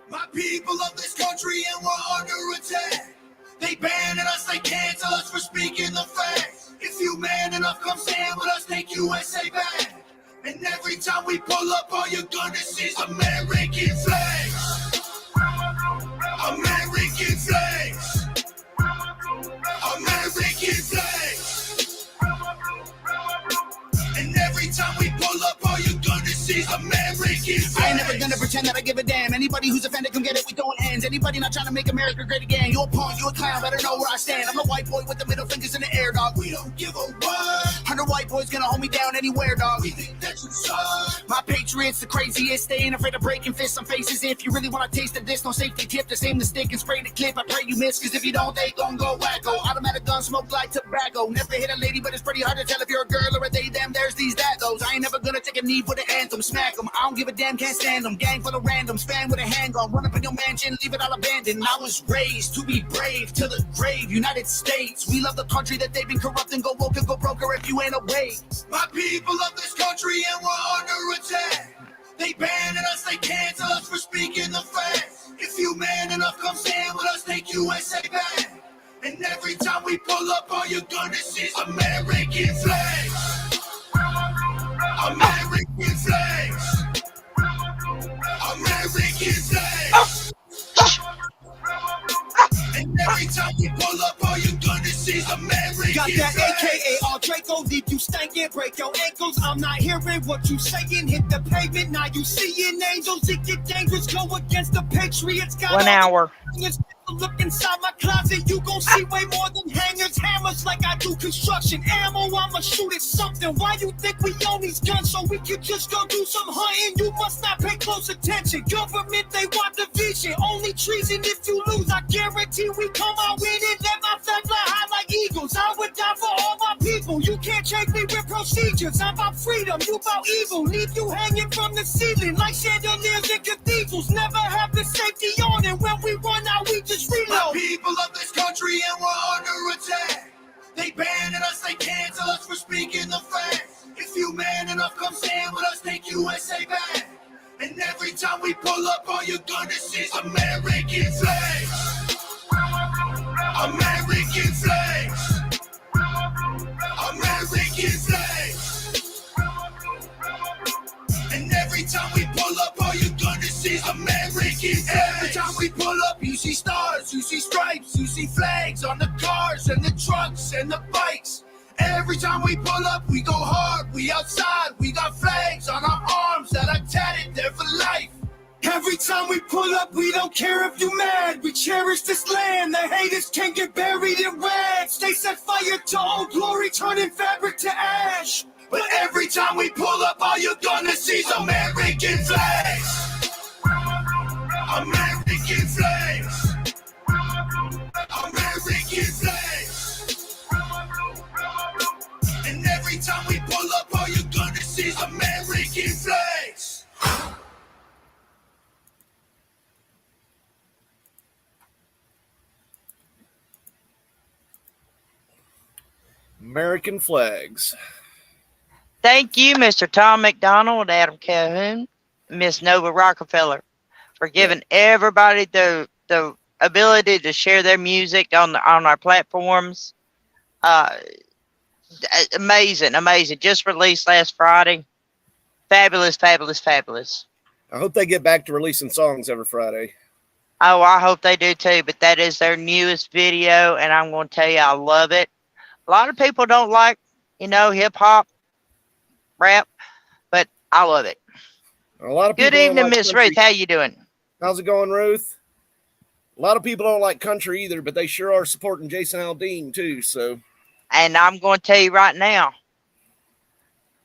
My people of this country and we're under attack. They banning us, they cancel us for speaking the facts. If you man enough, come stand with us, take USA back. And every time we pull up, all you're gonna see is American flags. American flags. American flags. And every time we pull up, all you're gonna see is American flags. I ain't never gonna pretend that I give a damn. Anybody who's offended, come get it, we throwing hands. Anybody not trying to make America great again, you a pawn, you a clown, better know where I stand. I'm a white boy with the middle fingers in the air, dog. We don't give a what. 100 white boys gonna hold me down anywhere, dog. We think that you suck. My patriots, the craziest, they ain't afraid of breaking fists on faces. If you really wanna taste of this, no safety tip, just aim the stick and spray the clip. I pray you miss, cause if you don't, they gon' go wacko. Automatic gun, smoke like tobacco. Never hit a lady, but it's pretty hard to tell if you're a girl or a they, them, there's these, that, those. I ain't never gonna take a knee for the anthem, smack them. I don't give a damn, can't stand them. Gang full of random, span with a handgun, run up in your mansion, leave it all abandoned. I was raised to be brave, to the grave, United States. We love the country that they've been corrupting, go woke and go broker if you ain't awake. My people of this country and we're under attack. They banning us, they cancel us for speaking the facts. If you man enough, come stand with us, take USA back. And every time we pull up, all you're gonna see is American flags. American flags. American flags. And every time we pull up, all you're gonna see is American Got that flags. AKA all Draco, leave you stankin', break your ankles. I'm not hearing what you saying. Hit the pavement, now you seeing angels. It get dangerous, go against the Patriots. Got 1 hour. Look inside my closet, you gon' see way more than hangers, hammers, like I do construction ammo. I'ma shoot at something. Why you think we own these guns so we can just go do some hunting? You must not pay close attention. Government, they want division. Only treason if you lose. I guarantee we come out winning. Let my flag fly high like eagles. I would die for all my people. You can't change me with procedures. I'm about freedom, you about evil. Leave you hanging from the ceiling like chandeliers in cathedrals. Never have the safety on, and when we run out, we just reload. My people of this country and we're under attack. They banning us, they cancel us for speaking the facts. If you man enough, come stand with us, take USA back. And every time we pull up, all you're gonna see is American flags. American flags. American flags. And every time we pull up, all you're gonna see is American flags. Every time we pull up, you see stars, you see stripes, you see flags on the cars and the trucks and the bikes. Every time we pull up, we go hard, we outside, we got flags on our arms that are tatted there for life. Every time we pull up, we don't care if you mad. We cherish this land. The haters can't get buried in rags. They set fire to old glory, turning fabric to ash. But every time we pull up, all you're gonna see is American flags. American flags. American flags. And every time we pull up, all you're gonna see is American flags. American flags. Thank you, Mr. Tom McDonald, Adam Calhoun, Miss Nova Rockefeller, for giving everybody the ability to share their music on our platforms. Amazing. Just released last Friday. Fabulous. I hope they get back to releasing songs every Friday. Oh, I hope they do too. But that is their newest video, and I'm going to tell you, I love it. A lot of people don't like, hip hop, rap, but I love it. A lot of people. Good evening, Miss Ruth. How you doing? How's it going, Ruth? A lot of people don't like country either, but they sure are supporting Jason Aldean too. So, and I'm going to tell you right now,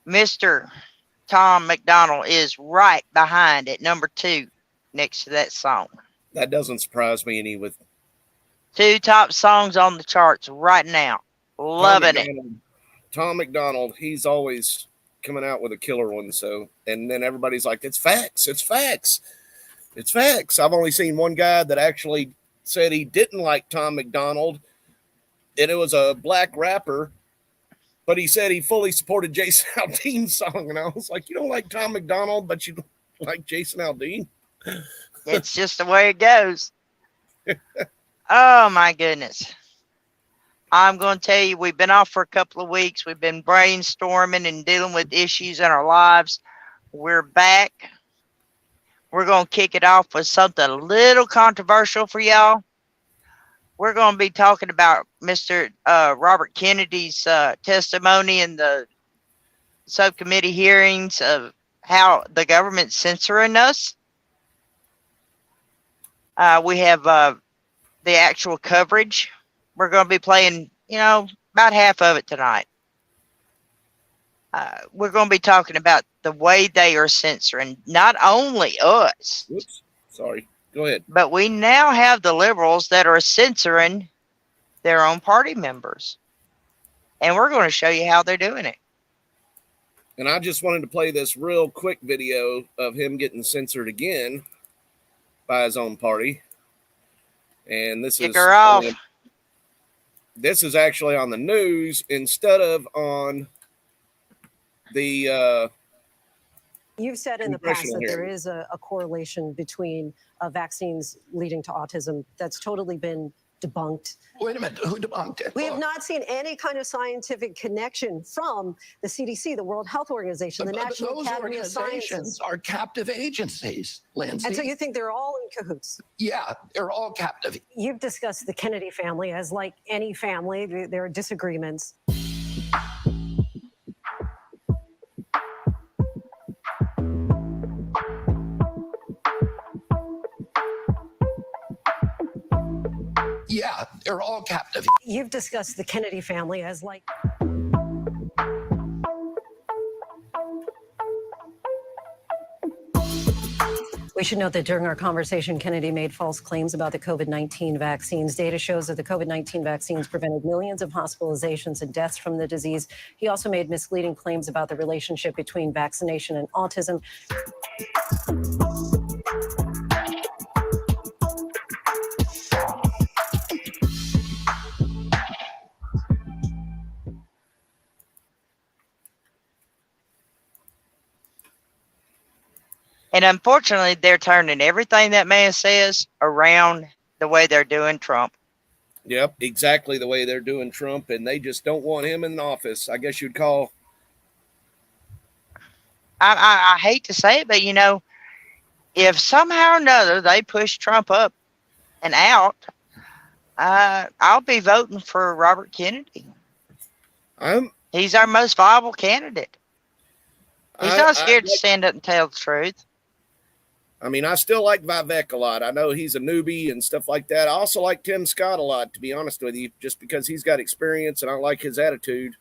Mr. Tom McDonald is right behind at number 2 next to that song. That doesn't surprise me any. With 2 top songs on the charts right now. Loving it. Tom McDonald, he's always coming out with a killer one. So, and then everybody's like, it's facts. I've only seen one guy that actually said he didn't like Tom McDonald, and it was a black rapper, but he said he fully supported Jason Aldean's song. And I was like, you don't like Tom McDonald, but you like Jason Aldean? It's just the way it goes. Oh my goodness. I'm going to tell you, we've been off for a couple of weeks. We've been brainstorming and dealing with issues in our lives. We're back. We're going to kick it off with something a little controversial for y'all. We're going to be talking about Mr. Robert Kennedy's testimony in the subcommittee hearings of how the government's censoring us. We have the actual coverage. We're going to be playing, about half of it tonight. We're going to be talking about the way they are censoring not only us. Whoops. Sorry. Go ahead. But we now have the liberals that are censoring their own party members. And we're going to show you how they're doing it. And I just wanted to play this real quick video of him getting censored again by his own party. And this Kick her off. This is actually on the news instead of on the You've said in the past that there is a correlation between vaccines leading to autism. That's totally been debunked. Wait a minute, who debunked it? We have not seen any kind of scientific connection from the CDC, the World Health Organization, the National Those Academy of organizations Sciences. are captive agencies, Lindsay. And so you think they're all in cahoots? Yeah, they're all captive. You've discussed the Kennedy family as like any family. There are disagreements. Yeah, they're all captive. You've discussed the Kennedy family as like... We should note that during our conversation, Kennedy made false claims about the COVID-19 vaccines. Data shows that the COVID-19 vaccines prevented millions of hospitalizations and deaths from the disease. He also made misleading claims about the relationship between vaccination and autism. And unfortunately, they're turning everything that man says around the way they're doing Trump. Yep, exactly the way they're doing Trump, and they just don't want him in office. I guess you'd call. I hate to say it, but if somehow or another they push Trump up and out, I'll be voting for Robert Kennedy. He's our most viable candidate. He's not scared to stand up and tell the truth. I mean, I still like Vivek a lot. I know he's a newbie and stuff like that. I also like Tim Scott a lot, to be honest with you, just because he's got experience and I like his attitude.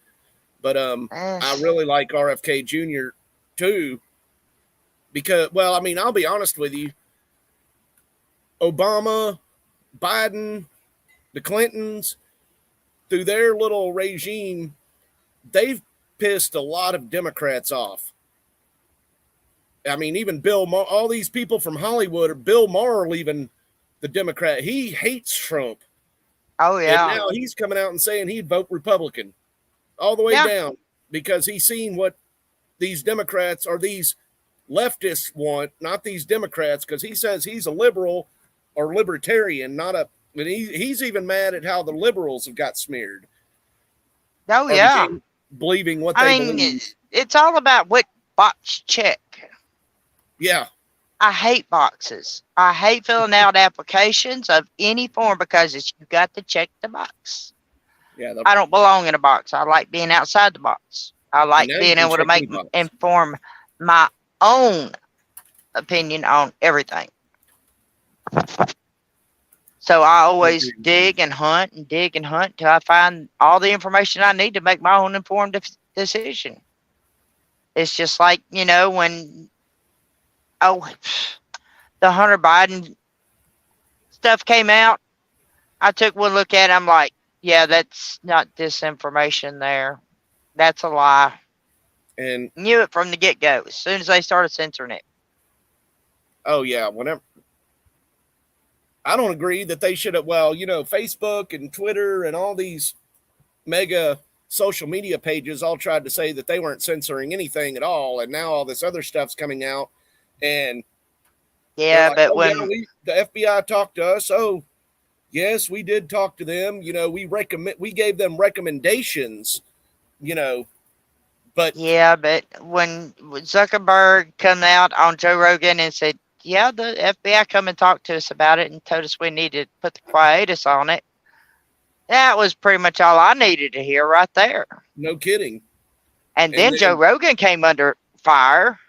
But I really like RFK Jr. too, because, well, I mean, I'll be honest with you. Obama, Biden, the Clintons, through their little regime, they've pissed a lot of Democrats off. I mean, even Bill Maher, all these people from Hollywood, or Bill Maher leaving the Democrat. He hates Trump. Oh, yeah. And now he's coming out and saying he'd vote Republican all the way down because he's seen what these Democrats or these leftists want, not these Democrats, because he says he's a liberal or libertarian, not a, and he's even mad at how the liberals have got smeared. Oh, yeah. Believing what they believe. It's all about what box check. Yeah. I hate boxes. I hate filling out applications of any form because you got to check the box. Yeah. I don't belong in a box. I like being outside the box. I like being able to inform my own opinion on everything. So I always dig and hunt till I find all the information I need to make my own informed decision. It's just like, when the Hunter Biden stuff came out, I took one look at it. I'm like, yeah, that's not disinformation there. That's a lie. And knew it from the get-go as soon as they started censoring it. Oh, yeah. Whenever. I don't agree that they should have, Facebook and Twitter and all these mega social media pages all tried to say that they weren't censoring anything at all. And now all this other stuff's coming out. And They're Yeah, like, but oh, yeah, when the FBI talked to us. Oh, yes, we did talk to them. We gave them recommendations, but but when Zuckerberg come out on Joe Rogan and said, "Yeah, the FBI come and talked to us about it and told us we needed to put the quietus on it," that was pretty much all I needed to hear right there. no kidding. And And then Joe then, Rogan came under fire,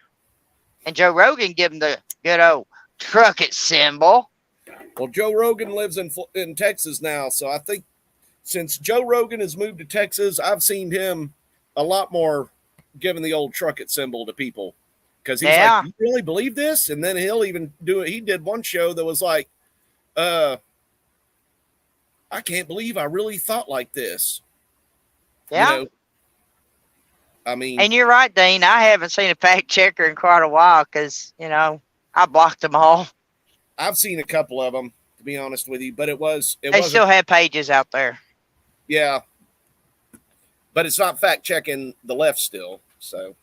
and Joe Rogan gave him the good old truck it symbol. well, Joe Rogan lives in Texas now. So I think since Joe Rogan has moved to Texas, I've seen him a lot more giving the old truck it symbol to people. Because he's like, Yeah, you really believe this? And then he'll even do it. He did one show that was like, I can't believe I really thought like this. yeah. I mean, And you're right, Dean. I haven't seen a fact checker in quite a while because, I blocked them all. I've seen a couple of them, to be honest with you, but They wasn't, still have pages out there. yeah, but it's not fact checking the left still. So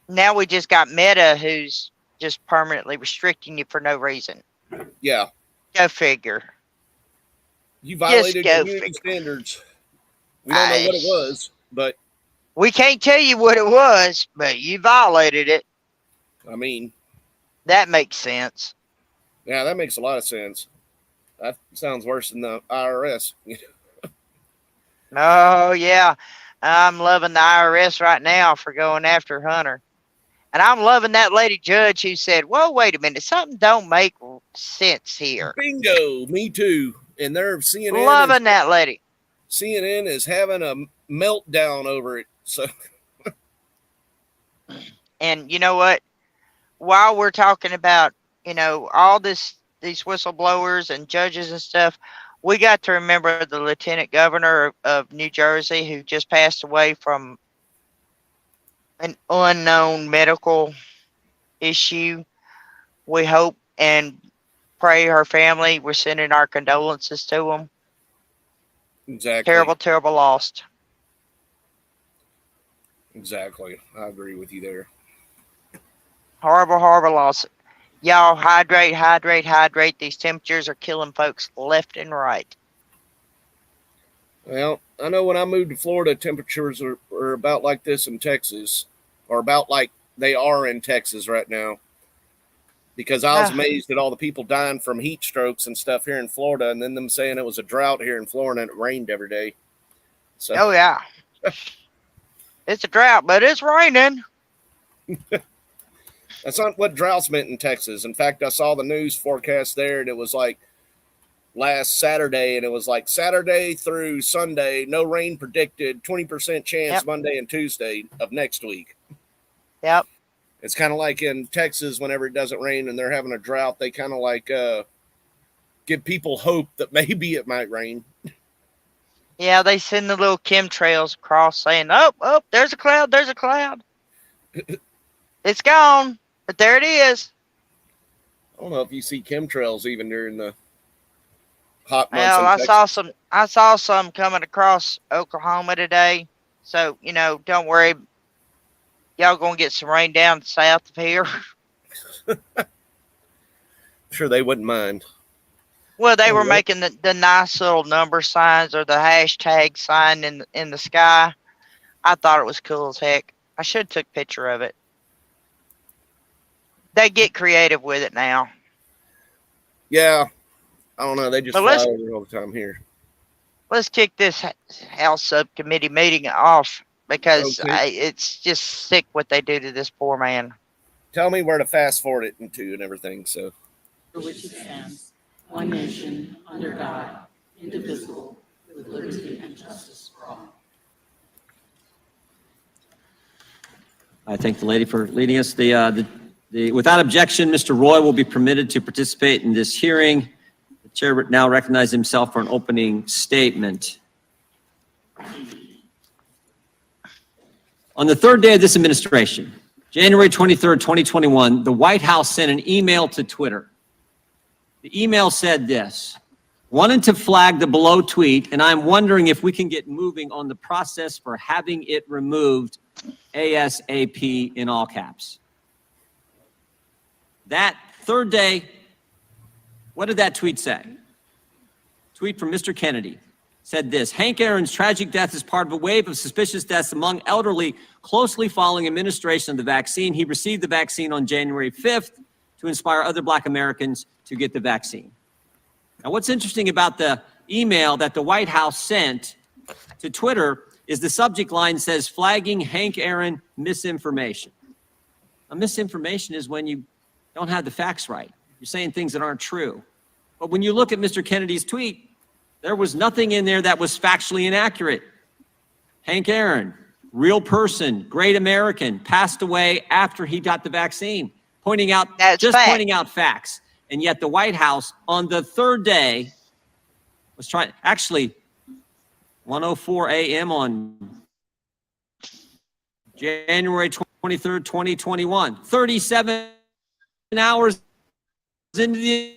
Now we just got Meta, who's just permanently restricting you for no reason. yeah, Go figure. you violated go community figure. standards. We don't know what it was, but We can't tell you what it was, but you violated it. I mean, That makes sense. yeah, that makes a lot of sense. That sounds worse than the IRS. Oh, yeah. I'm loving the IRS right now for going after Hunter. And I'm loving that lady judge who said, "Whoa, wait a minute. Something don't make sense here." Bingo, me too. And they're Loving that lady. CNN is having a meltdown over it. So And you know what? While we're talking about, all these whistleblowers and judges and stuff, we got to remember the lieutenant governor of New Jersey who just passed away from an unknown medical issue. We hope and pray her family. We're sending our condolences to them. exactly, Terrible, terrible loss. exactly. I agree with you there. Horrible, horrible loss. Y'all hydrate, hydrate, hydrate. These temperatures are killing folks left and right. Well, I know when I moved to Florida, temperatures are about like this in Texas, or about like they are in Texas right now. Because I was amazed at all the people dying from heat strokes and stuff here in Florida, and then them saying it was a drought here in Florida and it rained every day. So, Oh, yeah. It's a drought, but it's raining. that's not what droughts meant in Texas. In fact, I saw the news forecast there, and it was like last Saturday, and it was like Saturday through Sunday, no rain predicted, 20% chance Monday and Tuesday of next week. Yep. It's kind of like in Texas, whenever it doesn't rain and they're having a drought, they kind of like give people hope that maybe it might rain. Yeah, they send the little chemtrails across saying, oh, there's a cloud, there's a cloud. It's gone, but there it is. I don't know if you see chemtrails even during the hot months. Well, I saw some coming across Oklahoma today. So, don't worry. Y'all gonna get some rain down south of here. Sure, they wouldn't mind. Well, they were making the nice little number signs or the hashtag sign in the sky. I thought it was cool as heck. I should have took a picture of it. They get creative with it now. Yeah, I don't know. They just fly over all the time here. Let's kick this House subcommittee meeting off because it's just sick what they do to this poor man. Tell me where to fast forward it into and everything. So, for which it stands, one nation, under God, indivisible, with liberty and justice for all. I thank the lady for leading us. Without objection, Mr. Roy will be permitted to participate in this hearing. The chair now recognizes himself for an opening statement. On the third day of this administration, January 23rd, 2021, the White House sent an email to Twitter. The email said this: wanted to flag the below tweet, and I'm wondering if we can get moving on the process for having it removed ASAP in all caps. That Third day, what did that tweet say? Tweet from Mr. Kennedy said this: Hank Aaron's tragic death is part of a wave of suspicious deaths among elderly closely following administration of the vaccine. He received the vaccine on January 5th to inspire other Black Americans to get the vaccine. Now, what's interesting about the email that the White House sent to Twitter is the subject line says, flagging Hank Aaron misinformation. Now, misinformation is when you don't have the facts right. You're saying things that aren't true. But when you look at Mr. Kennedy's tweet, there was nothing in there that was factually inaccurate. Hank Aaron, real person, great American, passed away after he got the vaccine. Pointing out facts. And yet the White House on the third day was trying, actually 1:04 a.m. on January 23rd, 2021, 37 hours into the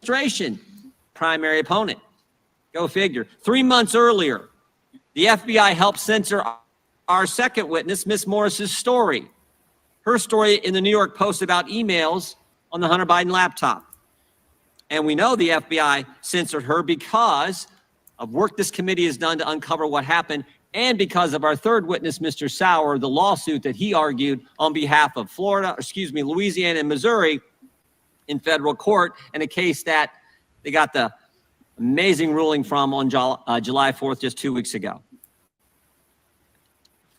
administration, primary opponent. Go figure. 3 months earlier, the FBI helped censor our second witness, Miss Morris's story. Her story in the New York Post about emails on the Hunter Biden laptop. And we know the FBI censored her because of work this committee has done to uncover what happened, and because of our third witness, Mr. Sauer, the lawsuit that he argued on behalf of Louisiana and Missouri in federal court, in a case that they got the amazing ruling from on July 4th, just 2 weeks ago.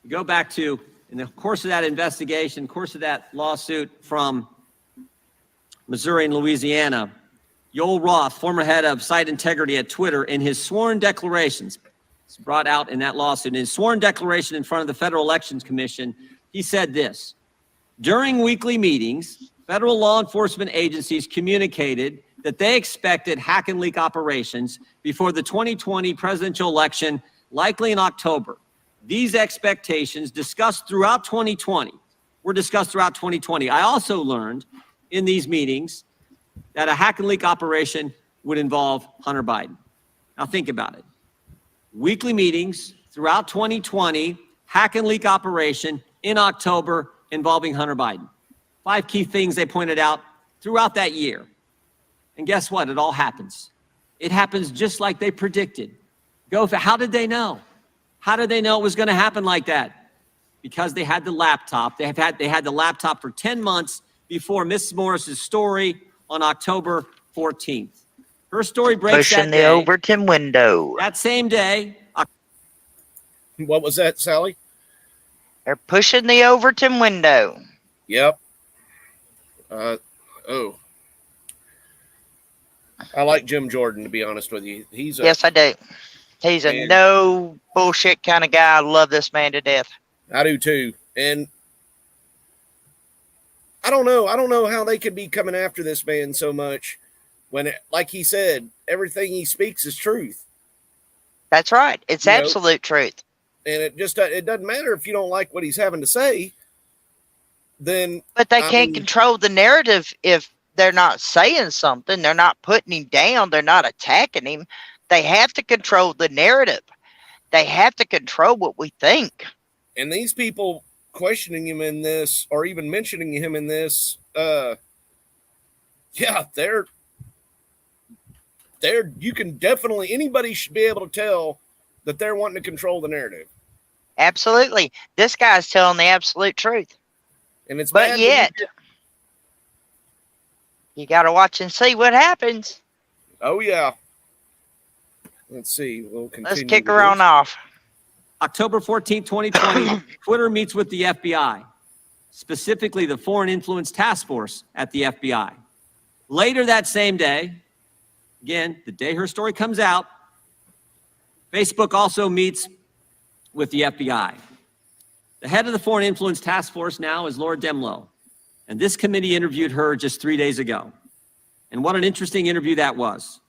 Go back to, in the course of that investigation, course of that lawsuit from Missouri and Louisiana, Yoel Roth, former head of site integrity at Twitter, in his sworn declarations, it's brought out in that lawsuit, in his sworn declaration in front of the Federal Elections Commission, he said this: during weekly meetings, federal law enforcement agencies communicated that they expected hack and leak operations before the 2020 presidential election, likely in October. These expectations discussed throughout 2020 were discussed throughout 2020. I also learned in these meetings that a hack and leak operation would involve Hunter Biden. Now think about it. Weekly meetings throughout 2020, hack and leak operation in October involving Hunter Biden. 5 key things they pointed out throughout that year. And guess what? It all happens. It happens just like they predicted. How did they know? How did they know it was going to happen like that? Because they had the laptop. They had the laptop for 10 months before Miss Morris's story on October 14th. Her story breaks Pushing that day. the Overton window. That same day. What was that, Sally? They're pushing the Overton window. Yep. I like Jim Jordan, to be honest with you. Yes, I do. He's a no bullshit kind of guy. I love this man to death. I do too. And I don't know how they could be coming after this man so much when, like he said, everything he speaks is truth. That's right. It's absolute truth. And it doesn't matter if you don't like what he's having to say. Then, but they can't control the narrative if they're not saying something. They're not putting him down. They're not attacking him. They have to control the narrative. They have to control what we think. And these people questioning him in this, or even mentioning him in this, they're you can definitely, anybody should be able to tell that they're wanting to control the narrative. Absolutely. This guy's telling the absolute truth. And it's but yet you got to watch and see what happens. Oh yeah. Let's see. We'll continue. Let's kick her on off. October 14, 2020, Twitter meets with the FBI, specifically the Foreign Influence Task Force at the FBI. Later that same day, again, the day her story comes out, Facebook also meets with the FBI. The head of the Foreign Influence Task Force now is Laura Demlow, and this committee interviewed her just 3 days ago. And what an interesting interview that was.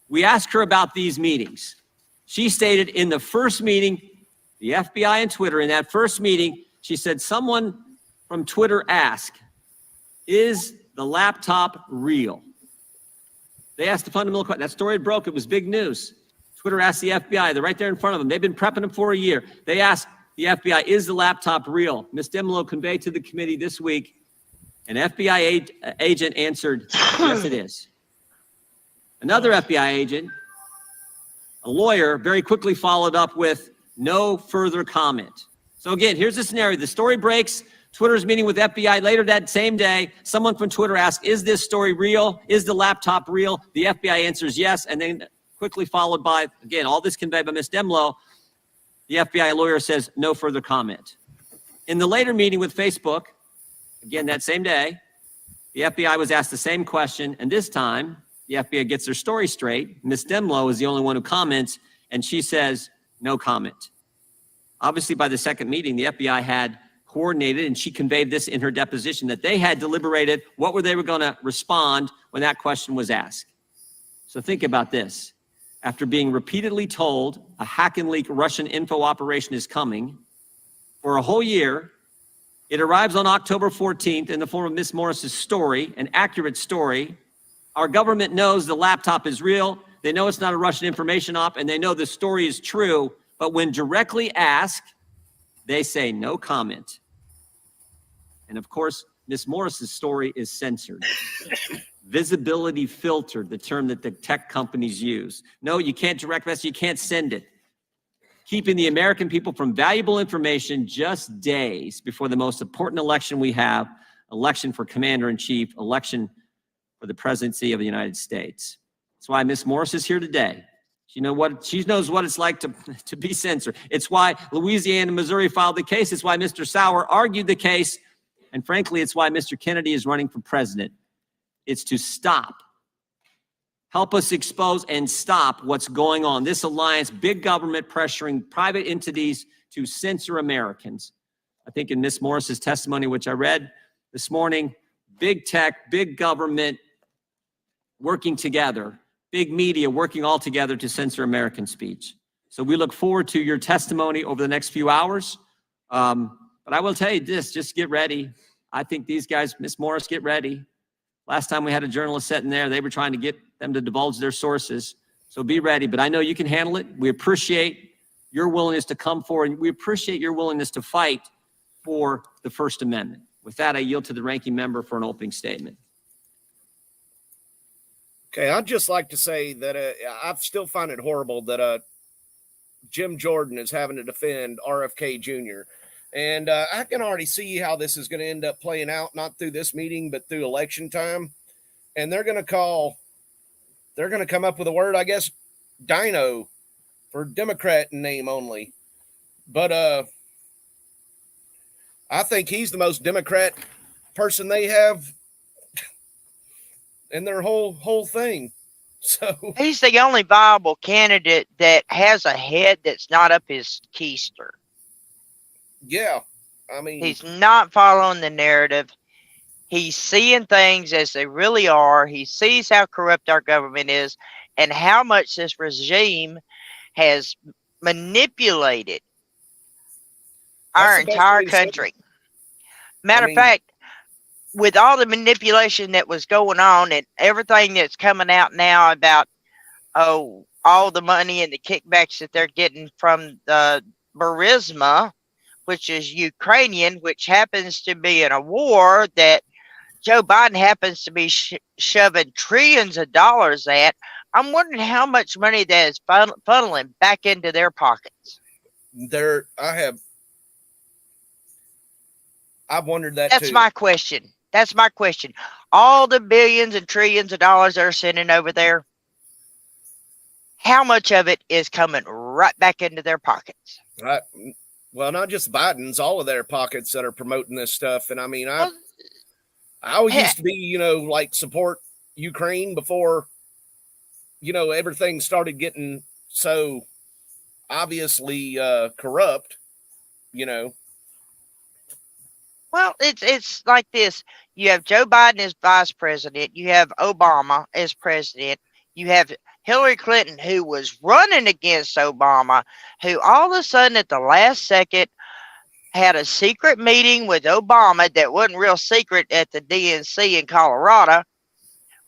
We asked her about these meetings. She stated in the first meeting, the FBI and Twitter, in that first meeting, she said, someone from Twitter asked, is the laptop real? They asked the fundamental question. That story broke. It was big news. Twitter asked the FBI. They're right there in front of them. They've been prepping them for a year. They asked the FBI, is the laptop real? Ms. Demlow conveyed to the committee this week An FBI agent answered, yes, it is. Another FBI agent, a lawyer, very quickly followed up with no further comment. So again, here's the scenario. The story breaks. Twitter's meeting with FBI later that same day. Someone from Twitter asked, is this story real? Is the laptop real? The FBI answers yes, and then quickly followed by, again, all this conveyed by Ms. Demlow. The FBI lawyer says no further comment. In the later meeting with Facebook, again, that same day, the FBI was asked the same question, and this time, the FBI gets their story straight. Ms. Demlow is the only one who comments, and she says no comment. Obviously, by the second meeting, the FBI had coordinated, and she conveyed this in her deposition, that they had deliberated what they were going to respond when that question was asked. So think about this. After being repeatedly told a hack and leak Russian info operation is coming for a whole year, it arrives on October 14th in the form of Ms. Morris's story, an accurate story. Our government knows the laptop is real. They know it's not a Russian information op, and they know the story is true. But when directly asked, they say no comment. And of course, Ms. Morris's story is censored. Visibility filtered, the term that the tech companies use. No, you can't direct message, you can't send it. Keeping the American people from valuable information just days before the most important election we have, election for commander-in-chief, election for the presidency of the United States. That's why Ms. Morris is here today. She knows what it's like to be censored. It's why Louisiana and Missouri filed the case. It's why Mr. Sauer argued the case. And frankly, it's why Mr. Kennedy is running for president. It's to stop. Help us expose and stop what's going on. This alliance, big government pressuring private entities to censor Americans. I think in Ms. Morris's testimony, which I read this morning, big tech, big government working together, big media working all together to censor American speech. So we look forward to your testimony over the next few hours. But I will tell you this, just get ready. I think these guys, Ms. Morris, get ready. Last time we had a journalist sitting there, they were trying to get them to divulge their sources. So be ready, but I know you can handle it. We appreciate your willingness to come forward. We appreciate your willingness to fight for the First Amendment. With that, I yield to the ranking member for an opening statement. Okay, I'd just like to say that I still find it horrible that Jim Jordan is having to defend RFK Jr. And I can already see how this is going to end up playing out, not through this meeting, but through election time. And they're going to come up with a word, I guess, dino for Democrat name only. But I think he's the most Democrat person they have in their whole thing. So he's the only viable candidate that has a head that's not up his keister. Yeah, I mean, he's not following the narrative. He's seeing things as they really are. He sees how corrupt our government is and how much this regime has manipulated our entire country. Matter of fact, with all the manipulation that was going on and everything that's coming out now about, all the money and the kickbacks that they're getting from the Burisma, which is Ukrainian, which happens to be in a war that Joe Biden happens to be shoving trillions of dollars at. I'm wondering how much money that is funneling back into their pockets. I've wondered that That's too. my question. That's my question. All the billions and trillions of dollars that are sending over there, how much of it is coming right back into their pockets? Right. Well, not just Biden's, all of their pockets that are promoting this stuff. And I mean, I always used to be, like support Ukraine before, everything started getting so obviously corrupt, Well, it's like this. You have Joe Biden as vice president. You have Obama as president. You have Hillary Clinton, who was running against Obama, who all of a sudden at the last second had a secret meeting with Obama that wasn't real secret at the DNC in Colorado,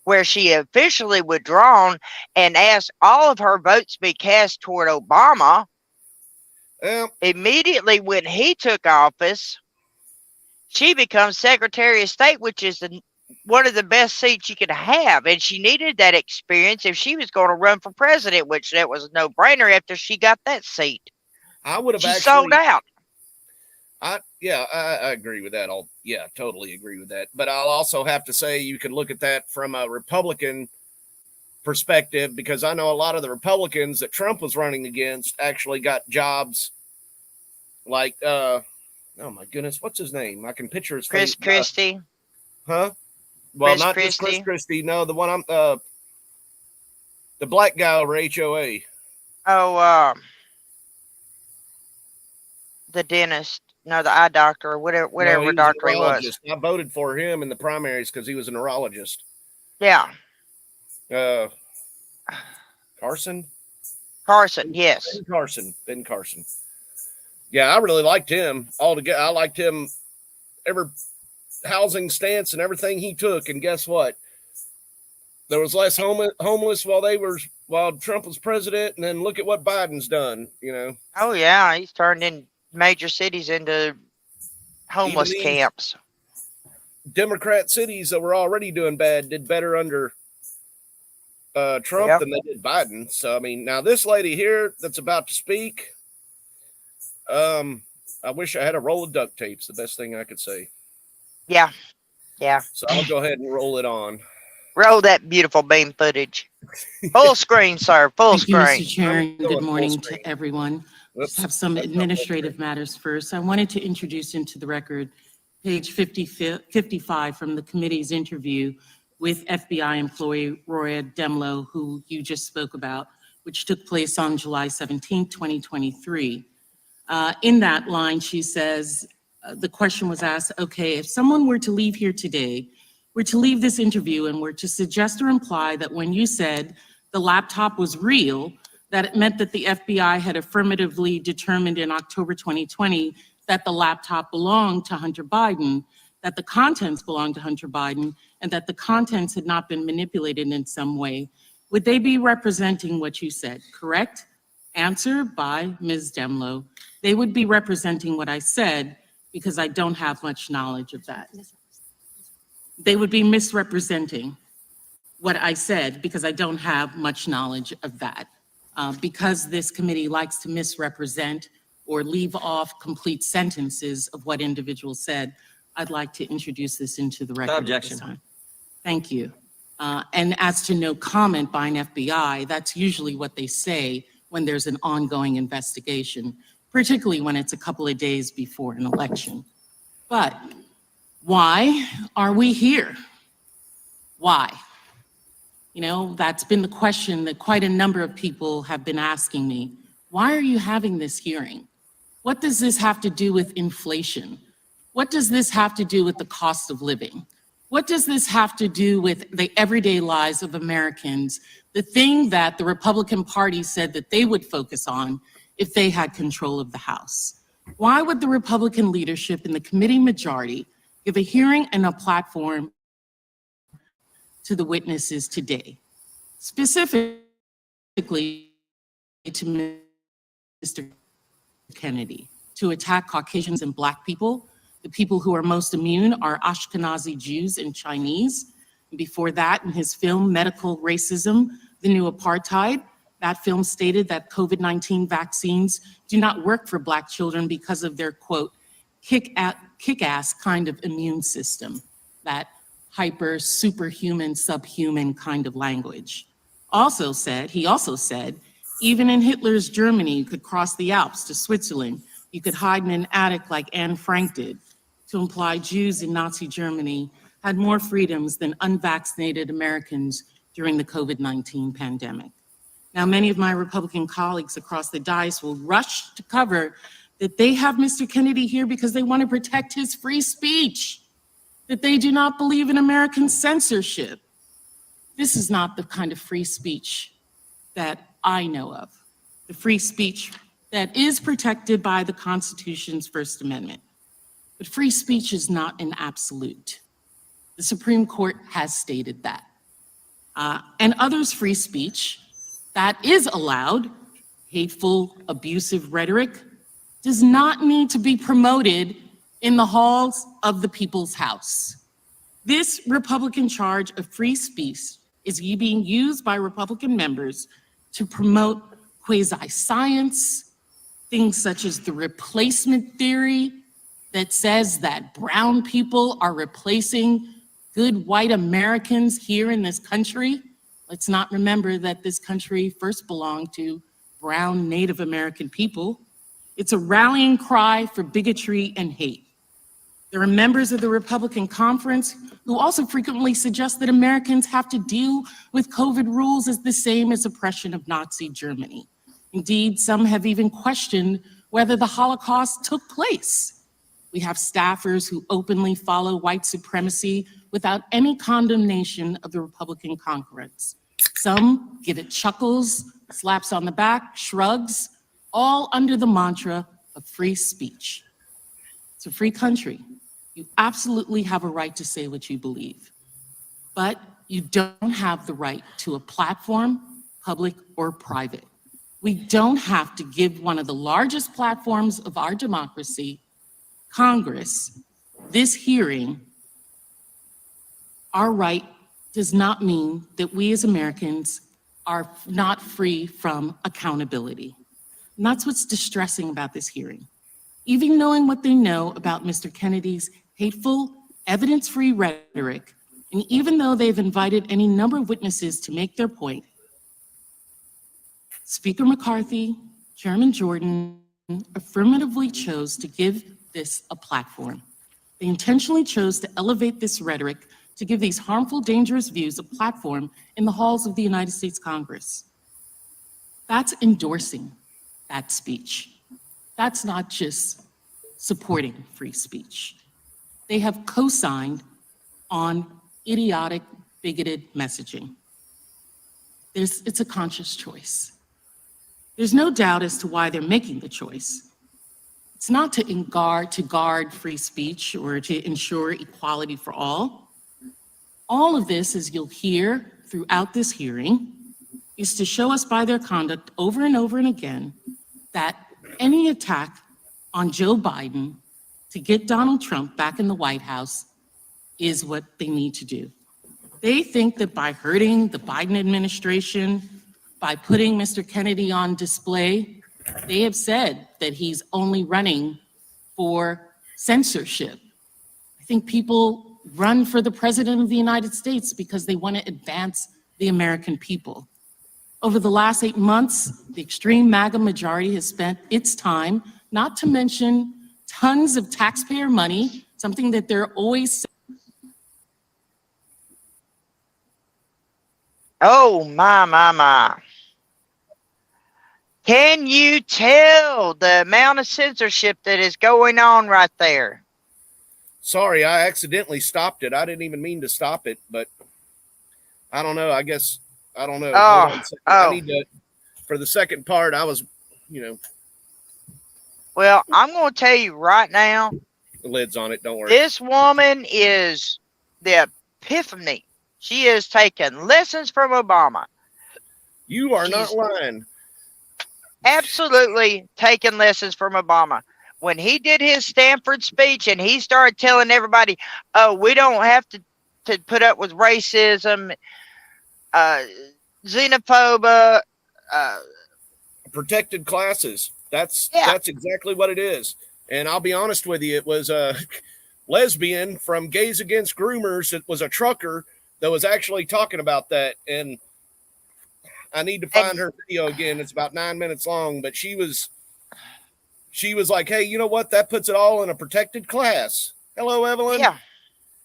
where she officially withdrawn and asked all of her votes be cast toward Obama. Immediately when he took office, she becomes Secretary of State, which is one of the best seats you could have. And she needed that experience if she was going to run for president, which that was a no-brainer after she got that seat. I would have She actually sold out. I agree with that. Totally agree with that. But I'll also have to say you can look at that from a Republican perspective, because I know a lot of the Republicans that Trump was running against actually got jobs like oh my goodness, what's his name? I can picture his Chris face. Christie. Well, Chris not just Chris Christie. Christie. No, the one the black guy over HOA. Oh, the dentist. No, the eye doctor or whatever No, he was a doctor he was. neurologist. I voted for him in the primaries because he was a neurologist. Yeah. Carson, yes. Ben Carson. Yeah, I really liked him altogether. I liked him every housing stance and everything he took. And guess what? There was less homeless while Trump was president. And then look at what Biden's done, you know. Oh yeah, he's turned in major cities into homeless camps. Democrat cities that were already doing bad did better under Trump than they did Biden. So, I mean, now this lady here that's about to speak, I wish I had a roll of duct tape. It's the best thing I could say. Yeah. So I'll go ahead and roll it on. Roll that beautiful beam footage. Full screen, sir. Full Thank you, screen. Mr. Chair, and Going good full morning screen. to everyone. Whoops. Just have some administrative matters first. I wanted to introduce into the record page 55 from the committee's interview with FBI employee Roya Demlow, who you just spoke about, which took place on July 17, 2023. In that line, she says, the question was asked, okay, if someone were to leave here today, were to leave this interview and were to suggest or imply that when you said the laptop was real, that it meant that the FBI had affirmatively determined in October 2020 that the laptop belonged to Hunter Biden, that the contents belonged to Hunter Biden, and that the contents had not been manipulated in some way, would they be representing what you said, correct? Answer by Ms. Demlow. They would be representing what I said because I don't have much knowledge of that. They would be misrepresenting what I said because I don't have much knowledge of that. Because this committee likes to misrepresent or leave off complete sentences of what individuals said, I'd like to introduce this into the record. Objection. At this time. Thank you. And as to no comment by an FBI, that's usually what they say when there's an ongoing investigation, particularly when it's a couple of days before an election. But why are we here? Why? You know, that's been the question that quite a number of people have been asking me. Why are you having this hearing? What does this have to do with inflation? What does this have to do with the cost of living? What does this have to do with the everyday lives of Americans, the thing that the Republican Party said that they would focus on if they had control of the House? Why would the Republican leadership and the committee majority give a hearing and a platform to the witnesses today, specifically to Mr. Kennedy, to attack Caucasians and Black people? The people who are most immune are Ashkenazi Jews and Chinese. Before that, in his film, Medical Racism, The New Apartheid, that film stated that COVID-19 vaccines do not work for Black children because of their, quote, kick-ass kind of immune system, that hyper, superhuman, subhuman kind of language. He also said, even in Hitler's Germany, you could cross the Alps to Switzerland. You could hide in an attic like Anne Frank did, to imply Jews in Nazi Germany had more freedoms than unvaccinated Americans during the COVID-19 pandemic. Now, many of my Republican colleagues across the dais will rush to cover that they have Mr. Kennedy here because they want to protect his free speech, that they do not believe in American censorship. This is not the kind of free speech that I know of, the free speech that is protected by the Constitution's First Amendment. But free speech is not an absolute. The Supreme Court has stated that. And others' free speech that is allowed, hateful, abusive rhetoric, does not need to be promoted in the halls of the people's house. This Republican charge of free speech is being used by Republican members to promote quasi-science, things such as the replacement theory that says that brown people are replacing good white Americans here in this country. Let's not remember that this country first belonged to brown Native American people. It's a rallying cry for bigotry and hate. There are members of the Republican conference who also frequently suggest that Americans have to deal with COVID rules as the same as oppression of Nazi Germany. Indeed, some have even questioned whether the Holocaust took place. We have staffers who openly follow white supremacy without any condemnation of the Republican conference. Some give it chuckles, slaps on the back, shrugs, all under the mantra of free speech. It's a free country. You absolutely have a right to say what you believe, but you don't have the right to a platform, public or private. We don't have to give one of the largest platforms of our democracy, Congress, this hearing. Our right does not mean that we as Americans are not free from accountability. And that's what's distressing about this hearing. Even knowing what they know about Mr. Kennedy's hateful, evidence-free rhetoric, and even though they've invited any number of witnesses to make their point, Speaker McCarthy, Chairman Jordan affirmatively chose to give this a platform. They intentionally chose to elevate this rhetoric to give these harmful, dangerous views a platform in the halls of the United States Congress. That's endorsing that speech. That's not just supporting free speech. They have co-signed on idiotic, bigoted messaging. It's a conscious choice. There's no doubt as to why they're making the choice. It's not to guard free speech or to ensure equality for all. All of this, as you'll hear throughout this hearing, is to show us by their conduct over and over and again that any attack on Joe Biden to get Donald Trump back in the White House is what they need to do. They think that by hurting the Biden administration, by putting Mr. Kennedy on display, they have said that he's only running for censorship. I think people run for the president of the United States because they want to advance the American people. Over the last 8 months, the extreme MAGA majority has spent its time, not to mention tons of taxpayer money, something that they're always. Oh, my. Can you tell the amount of censorship that is going on right there? Sorry, I accidentally stopped it. I didn't even mean to stop it, but I don't know. I guess, I don't know. I need to, for the second part, I was, Well, I'm going to tell you right now. The lid's on it, don't worry. This woman is the epiphany. She is taking lessons from Obama. You are not lying. Absolutely taking lessons from Obama. When he did his Stanford speech and he started telling everybody, oh, we don't have to put up with racism, xenophobia, protected classes. That's exactly what it is. And I'll be honest with you, it was a lesbian from Gays Against Groomers. It was a trucker that was actually talking about that. And I need to find her video again. It's about 9 minutes long, but she was like, hey, you know what? That puts it all in a protected class. Hello, Evelyn. Yeah.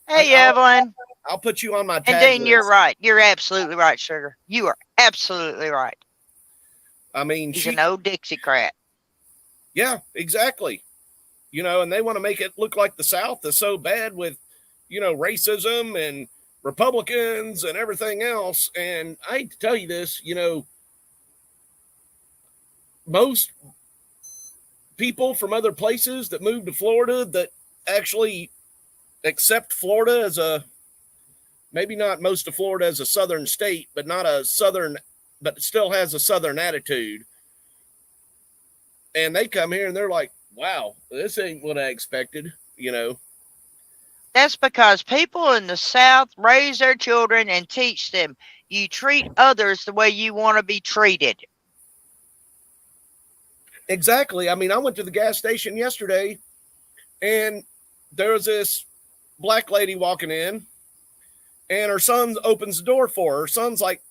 Hey, Evelyn. I'll put you on my tag And then list. you're right. You're absolutely right, sugar. You are absolutely right. I mean, she's an old Dixiecrat. Yeah, exactly. And they want to make it look like the South is so bad with, racism and Republicans and everything else. And I hate to tell you this, most people from other places that move to Florida that actually accept Florida as maybe not most of Florida as a southern state, but still has a southern attitude. And they come here and they're like, wow, this ain't what I expected. you know. That's because people in the South raise their children and teach them you treat others the way you want to be treated. Exactly. I mean, I went to the gas station yesterday and there was this black lady walking in and her son opens the door for her. Her son's like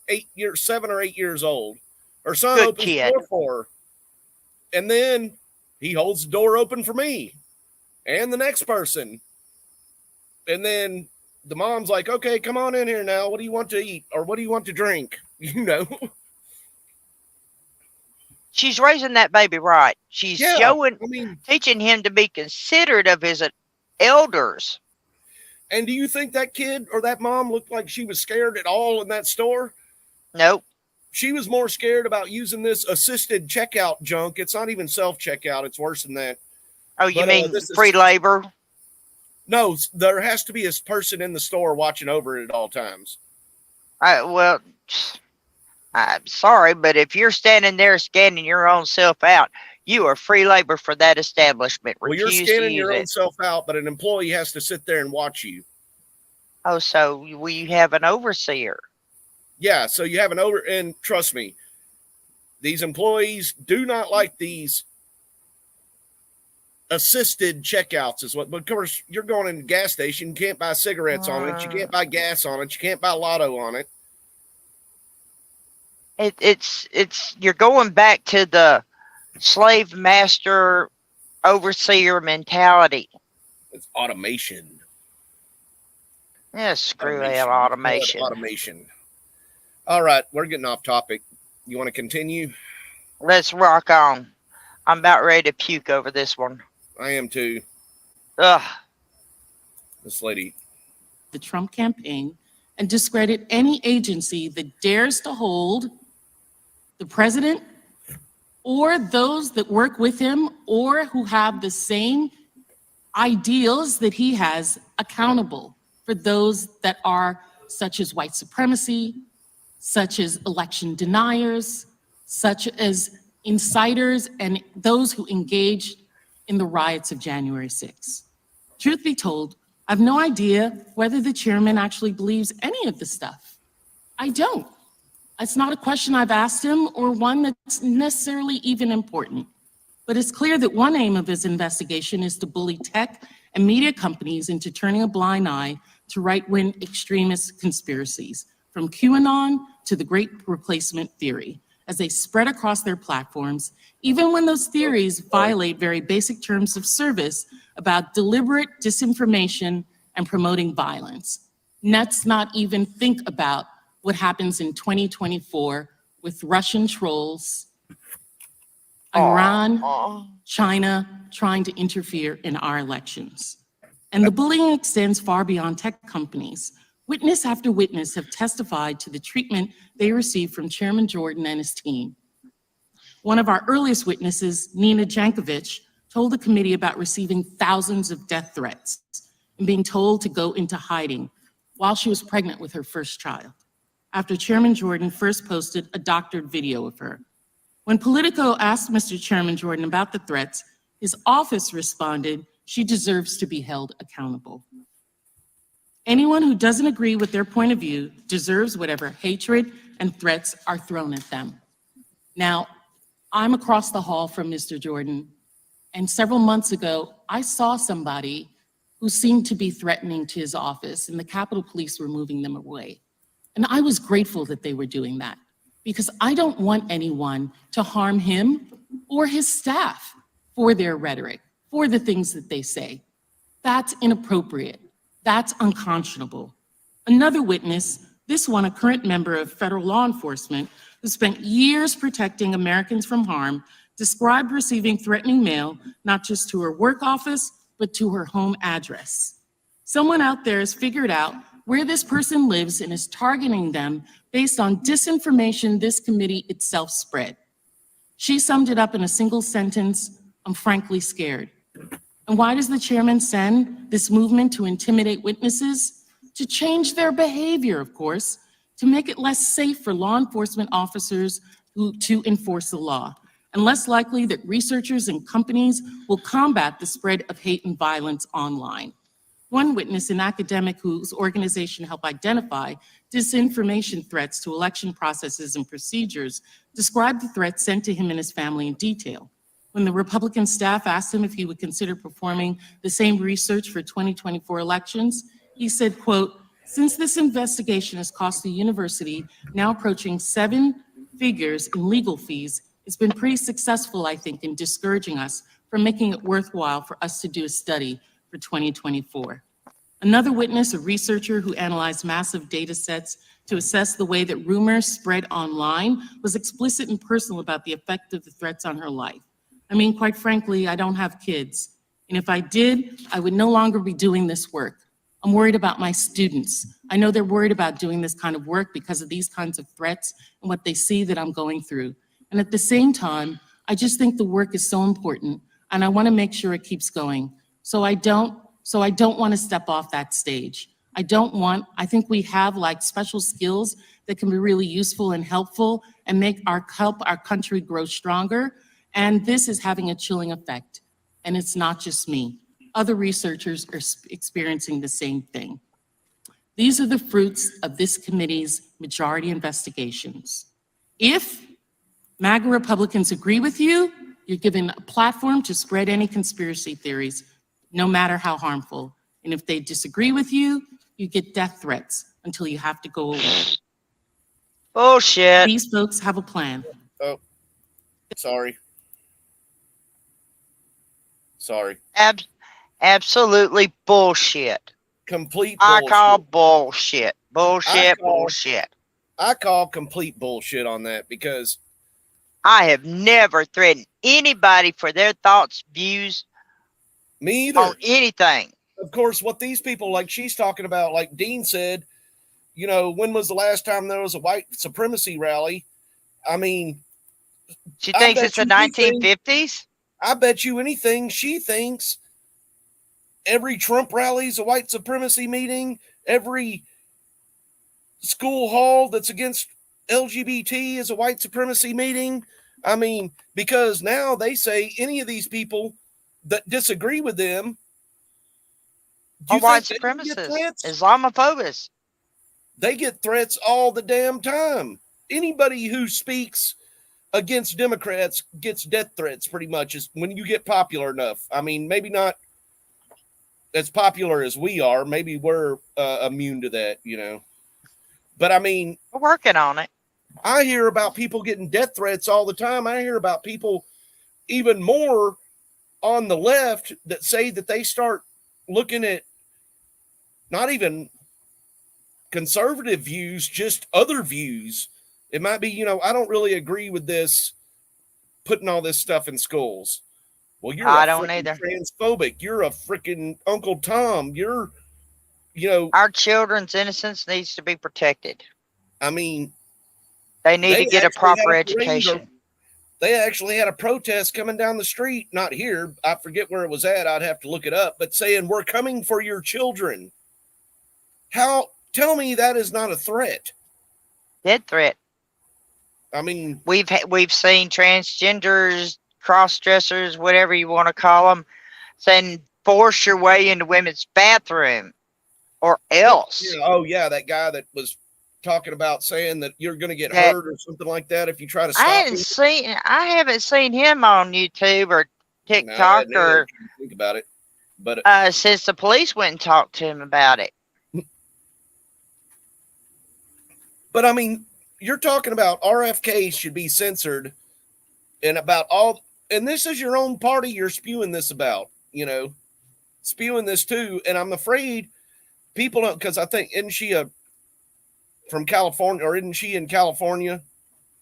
7 or 8 years old. Her son Good opens kid. the door for her. And then he holds the door open for me and the next person. And then the mom's like, okay, come on in here now. What do you want to eat? Or what do you want to drink? You know? She's raising that baby right. She's teaching him to be considerate of his elders. And do you think that kid or that mom looked like she was scared at all in that store? Nope. She was more scared about using this assisted checkout junk. It's not even self-checkout. It's worse than that. Oh, you mean free labor? No, there has to be a person in the store watching over it at all times. Well, I'm sorry, but if you're standing there scanning your own self out, you are free labor for that establishment. Well, you're scanning your own self out, but an employee has to sit there and watch you. Oh, so you have an overseer? Yeah, so you have and trust me, these employees do not like these assisted checkouts is what, but of course you're going in the gas station, you can't buy cigarettes on it, you can't buy gas on it, you can't buy lotto on it. It's you're going back to the slave master overseer mentality. It's automation. Yeah, screw that automation. Automation. All right, we're getting off topic. You want to continue? Let's rock on. I'm about ready to puke over this one. I am too. Ugh. This lady. The Trump campaign and discredit any agency that dares to hold the president or those that work with him or who have the same ideals that he has accountable for those that are such as white supremacy, such as election deniers, such as inciters, and those who engaged in the riots of January 6th. Truth be told, I have no idea whether the chairman actually believes any of the stuff. I don't. It's not a question I've asked him or one that's necessarily even important. But it's clear that one aim of his investigation is to bully tech and media companies into turning a blind eye to right-wing extremist conspiracies, from QAnon to the Great Replacement theory, as they spread across their platforms, even when those theories violate very basic terms of service about deliberate disinformation and promoting violence. Let's not even think about what happens in 2024 with Russian trolls, Iran, China trying to interfere in our elections. And the bullying extends far beyond tech companies. Witness after witness have testified to the treatment they received from Chairman Jordan and his team. One of our earliest witnesses, Nina Jankovic, told the committee about receiving thousands of death threats and being told to go into hiding while she was pregnant with her first child, after Chairman Jordan first posted a doctored video of her. When Politico asked Mr. Chairman Jordan about the threats, his office responded, "She deserves to be held accountable." Anyone who doesn't agree with their point of view deserves whatever hatred and threats are thrown at them. Now, I'm across the hall from Mr. Jordan, and several months ago, I saw somebody who seemed to be threatening to his office, and the Capitol Police were moving them away. And I was grateful that they were doing that, because I don't want anyone to harm him or his staff for their rhetoric, for the things that they say. That's inappropriate. That's unconscionable. Another witness, this one a current member of federal law enforcement who spent years protecting Americans from harm, described receiving threatening mail, not just to her work office, but to her home address. Someone out there has figured out where this person lives and is targeting them based on disinformation this committee itself spread. She summed it up in a single sentence: "I'm frankly scared." And why does the chairman send this movement to intimidate witnesses? To change their behavior, of course, to make it less safe for law enforcement officers to enforce the law. and less likely that researchers and companies will combat the spread of hate and violence online. One witness, an academic whose organization helped identify disinformation threats to election processes and procedures, described the threats sent to him and his family in detail. When the Republican staff asked him if he would consider performing the same research for 2024 elections, he said, quote, "Since this investigation has cost the university now approaching 7 figures in legal fees, it's been pretty successful, I think, in discouraging us from making it worthwhile for us to do a study for 2024. Another witness, a researcher who analyzed massive data sets to assess the way that rumors spread online, was explicit and personal about the effect of the threats on her life. I mean, quite frankly, I don't have kids. And if I did, I would no longer be doing this work. I'm worried about my students. I know they're worried about doing this kind of work because of these kinds of threats and what they see that I'm going through. And at the same time, I just think the work is so important and I want to make sure it keeps going. So I don't want to step off that stage. I think we have like special skills that can be really useful and helpful and help our country grow stronger. And this is having a chilling effect. And it's not just me. Other researchers are experiencing the same thing. These are the fruits of this committee's majority investigations. If MAGA Republicans agree with you, you're given a platform to spread any conspiracy theories, no matter how harmful. And if they disagree with you, you get death threats until you have to go away. Bullshit. These folks have a plan. Oh, sorry. Absolutely bullshit. Complete I bullshit. call bullshit. Bullshit. I call complete bullshit on that because I have never threatened anybody for their thoughts, views me either. on anything. Of course, what these people, like she's talking about, like Dean said, you know, when was the last time there was a white supremacy rally? I mean, She thinks it's the 1950s? I bet you anything she thinks every Trump rally is a white supremacy meeting. Every school hall that's against LGBT is a white supremacy meeting. I mean, because now they say any of these people that disagree with them Or white supremacists, Islamophobes. They get threats all the damn time. Anybody who speaks against Democrats gets death threats pretty much is when you get popular enough. I mean, maybe not as popular as we are. Maybe we're immune to that, you know. But I mean, we're working on it. I hear about people getting death threats all the time. I hear about people even more on the left that say that they start looking at not even conservative views, just other views. It might be, you know, I don't really agree with this, putting all this stuff in schools. Well, you're transphobic. You're a freaking Uncle Tom. You're, you know. Our children's innocence needs to be protected. I mean. They need to get a proper education. They actually had a protest coming down the street, not here. I forget where it was at. I'd have to look it up, but saying, "We're coming for your children." Tell me that is not a threat. Dead threat. I mean, we've seen transgenders, cross-dressers, whatever you want to call them, saying force your way into women's bathroom or else. Yeah, oh yeah, that guy that was talking about saying that you're going to get hurt or something like that if you try to stop I haven't seen him on YouTube or TikTok or think about it, but since the police went and talked to him about it. But I mean, you're talking about RFK should be censored, and about all, and this is your own party you're spewing this about, you know, spewing this too. And I'm afraid people don't, because I think, isn't she from California, or isn't she in California?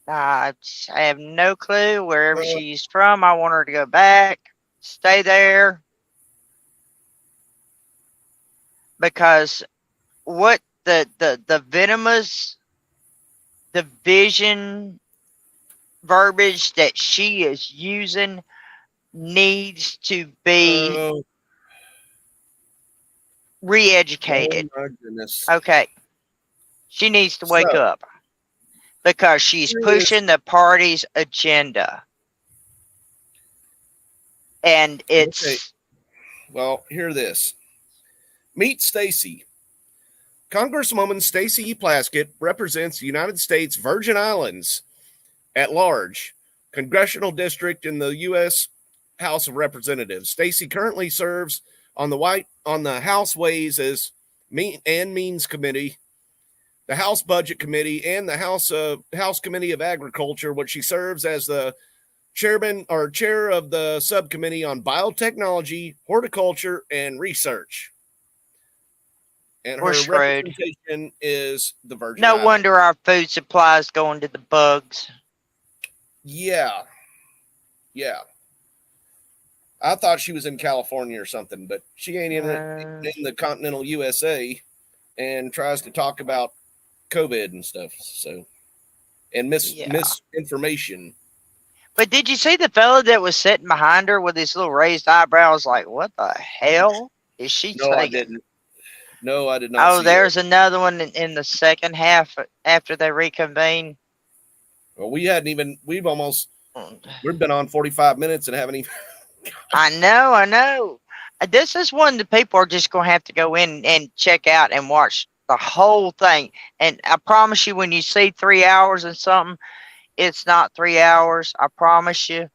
I have no clue wherever she's from. I want her to go back, stay there, because what the venomous division verbiage that she is using needs to be re-educated. Oh my goodness. Okay. She needs to wake up because she's pushing the party's agenda. And it's Okay. Well, hear this. Meet Stacy. Congresswoman Stacy E. Plaskett represents the United States Virgin Islands at large, congressional district in the U.S. House of Representatives. Stacy currently serves on the House Ways and Means Committee, the House Budget Committee, and the House Committee of Agriculture, which she serves as the chair of the subcommittee on biotechnology, horticulture, and research. And We're her screwed. representation is the Virgin no Islands. wonder our food supply is going to the bugs. Yeah. I thought she was in California or something, but she ain't in the continental USA and tries to talk about COVID and stuff. So, and misinformation. But did you see the fella that was sitting behind her with his little raised eyebrows? Like, what the hell is she No, saying? I didn't. No, I did not. Oh, there's another one in the second half after they reconvene. Well, we've been on 45 minutes and haven't even. I know. This is one that people are just going to have to go in and check out and watch the whole thing. And I promise you, when you see 3 hours and something, it's not 3 hours. I promise you.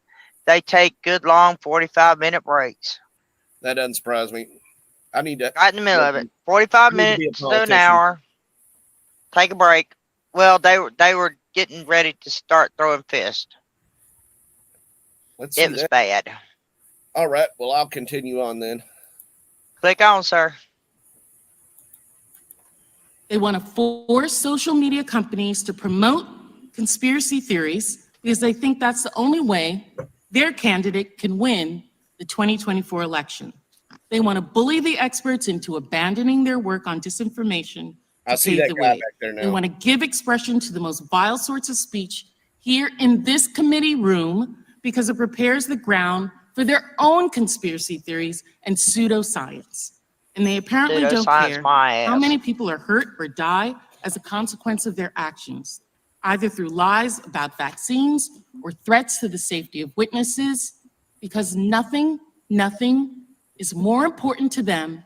They take good long 45-minute breaks. That doesn't surprise me. I need to. Right in the middle of it. 45 minutes to an hour. Take a break. Well, they were getting ready to start throwing fists. Let's It was bad. All right. Well, I'll continue on then. Click on, sir. They want to force social media companies to promote conspiracy theories because they think that's the only way their candidate can win the 2024 election. They want to bully the experts into abandoning their work on disinformation I to see pave that the guy way. back there now. They want to give expression to the most vile sorts of speech here in this committee room because it prepares the ground for their own conspiracy theories and pseudoscience. And they apparently don't Pseudoscience care my how ass. many people are hurt or die as a consequence of their actions, either through lies about vaccines or threats to the safety of witnesses, because nothing is more important to them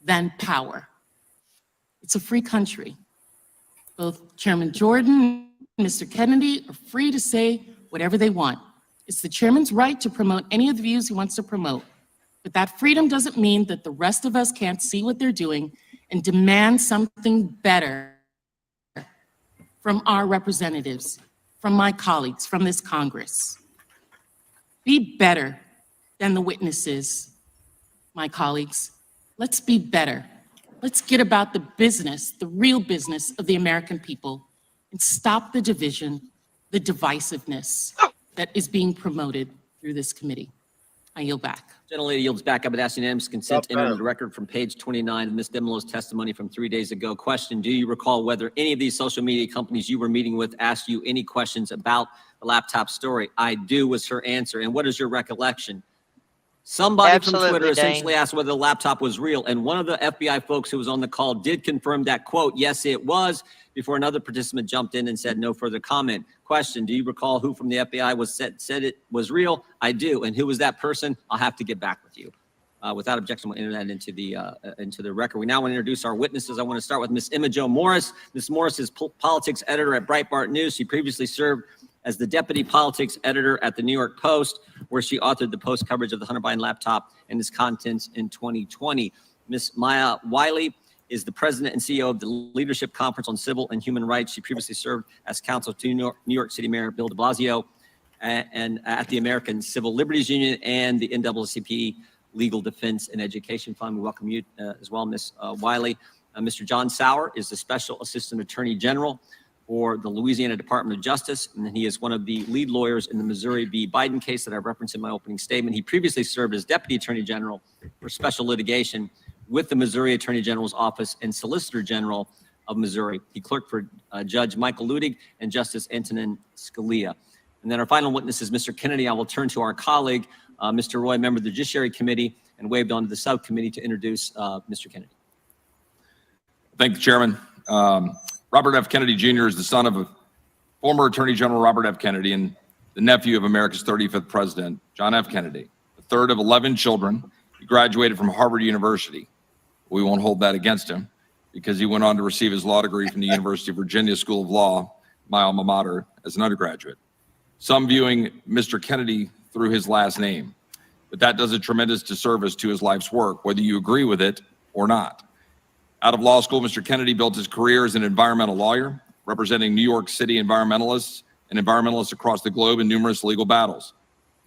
than power. It's a free country. Both Chairman Jordan and Mr. Kennedy are free to say whatever they want. It's the chairman's right to promote any of the views he wants to promote. But that freedom doesn't mean that the rest of us can't see what they're doing and demand something better from our representatives, from my colleagues, from this Congress. Be better than the witnesses, my colleagues. Let's be better. Let's get about the business, the real business of the American people, and stop the division, the divisiveness that is being promoted through this committee. I yield back. Gentlelady yields back. I would ask unanimous consent to enter into the record from page 29 of Ms. Demelow's testimony from 3 days ago. Question: do you recall whether any of these social media companies you were meeting with asked you any questions about the laptop story? I do was her answer. And what is your recollection? Somebody Absolutely, from Twitter Dane. essentially asked whether the laptop was real, and one of the FBI folks who was on the call did confirm that, quote, yes, it was, before another participant jumped in and said no further comment. Question: do you recall who from the FBI said it was real? I do. And who was that person? I'll have to get back with you. Without objection, we'll enter that into the record. We now want to introduce our witnesses. I want to start with Ms. Emma Jo Morris. Ms. Morris is politics editor at Breitbart News. She previously served as the deputy politics editor at the New York Post, where she authored the Post coverage of the Hunter Biden laptop and its contents in 2020. Ms. Maya Wiley is the president and CEO of the Leadership Conference on Civil and Human Rights. She previously served as counsel to New York City Mayor Bill de Blasio and at the American Civil Liberties Union and the NAACP Legal Defense and Education Fund. We welcome you as well, Ms. Wiley. Mr. John Sauer is the Special Assistant Attorney General for the Louisiana Department of Justice, and he is one of the lead lawyers in the Missouri v. Biden case that I referenced in my opening statement. He previously served as Deputy Attorney General for Special Litigation with the Missouri Attorney General's Office and Solicitor General of Missouri. He clerked for Judge Michael Ludig and Justice Antonin Scalia. And then our final witness is Mr. Kennedy. I will turn to our colleague, Mr. Roy, member of the Judiciary Committee, and waved on to the subcommittee to introduce Mr. Kennedy. Thank you, Chairman. Robert F. Kennedy Jr. is the son of a former Attorney General Robert F. Kennedy and the nephew of America's 35th president, John F. Kennedy. The third of 11 children. He graduated from Harvard University. We won't hold that against him because he went on to receive his law degree from the University of Virginia School of Law, my alma mater, as an undergraduate. Some viewing Mr. Kennedy through his last name, but that does a tremendous disservice to his life's work, whether you agree with it or not. Out of law school, Mr. Kennedy built his career as an environmental lawyer, representing New York City environmentalists and environmentalists across the globe in numerous legal battles.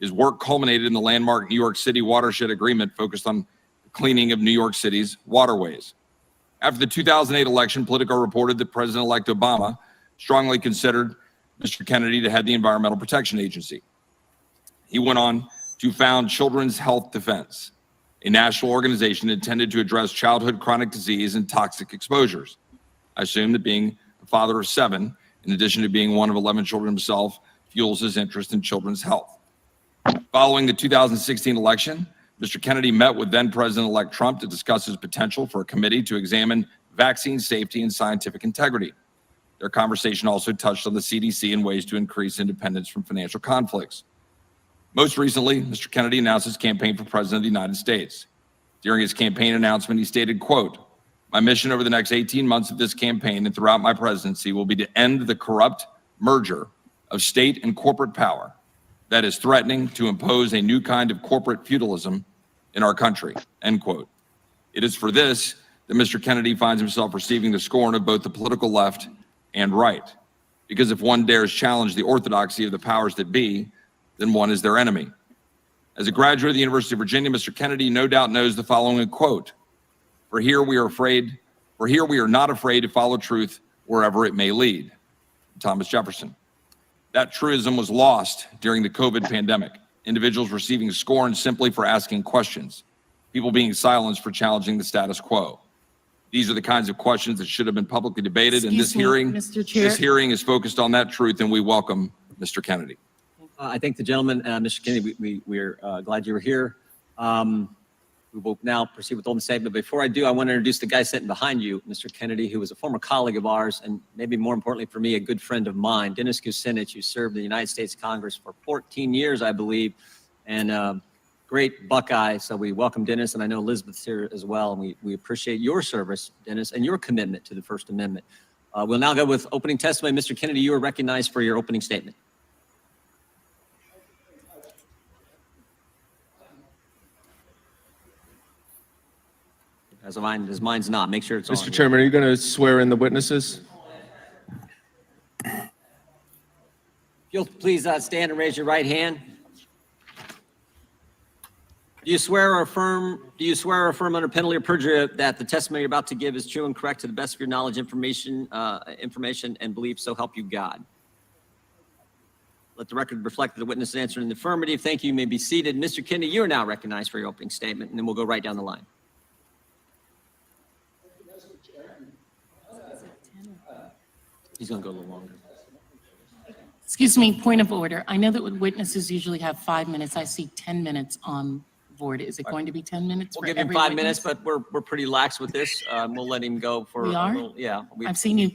His work culminated in the landmark New York City watershed agreement focused on the cleaning of New York City's waterways. After the 2008 election, Politico reported that President-elect Obama strongly considered Mr. Kennedy to head the Environmental Protection Agency. He went on to found Children's Health Defense, a national organization intended to address childhood chronic disease and toxic exposures. I assume that being a father of 7, in addition to being one of 11 children himself, fuels his interest in children's health. Following the 2016 election, Mr. Kennedy met with then President-elect Trump to discuss his potential for a committee to examine vaccine safety and scientific integrity. Their conversation also touched on the CDC and ways to increase independence from financial conflicts. Most recently, Mr. Kennedy announced his campaign for President of the United States. During his campaign announcement, he stated, quote, "My mission over the next 18 months of this campaign and throughout my presidency will be to end the corrupt merger of state and corporate power that is threatening to impose a new kind of corporate feudalism in our country," end quote. It is for this that Mr. Kennedy finds himself receiving the scorn of both the political left and right. Because if one dares challenge the orthodoxy of the powers that be, then one is their enemy. As a graduate of the University of Virginia, Mr. Kennedy no doubt knows the following quote, for here we are not afraid to follow truth wherever it may lead. Thomas Jefferson. That truism was lost during the COVID pandemic. Individuals receiving scorn simply for asking questions, people being silenced for challenging the status quo. These are the kinds of questions that should have been publicly debated, and this hearing is focused on that truth, and we welcome Mr. Kennedy. I thank the gentleman, Mr. Kennedy. We're glad you were here. We will now proceed with the open statement. Before I do, I want to introduce the guy sitting behind you, Mr. Kennedy, who was a former colleague of ours, and maybe more importantly for me, a good friend of mine, Dennis Kucinich, who served in the United States Congress for 14 years, I believe, and great Buckeye. So we welcome Dennis, and I know Elizabeth's here as well, and we appreciate your service, Dennis, and your commitment to the First Amendment. We'll now go with opening testimony. Mr. Kennedy, you are recognized for your opening statement. As mine's not. Make sure it's on. Mr. Chairman, are you going to swear in the witnesses? If you'll please stand and raise your right hand. Do you swear or affirm under penalty of perjury that the testimony you're about to give is true and correct to the best of your knowledge, information and belief, so help you God? Let the record reflect that the witness answered in the affirmative. Thank you. You may be seated. Mr. Kennedy, you are now recognized for your opening statement, and then we'll go right down the line. He's going to go a little longer. Excuse me, point of order. I know that witnesses usually have 5 minutes. I see 10 minutes on board. Is it going to be 10 minutes? We'll give him 5 minutes, but we're pretty lax with this. We'll let him go for We are? a little, yeah. I've seen you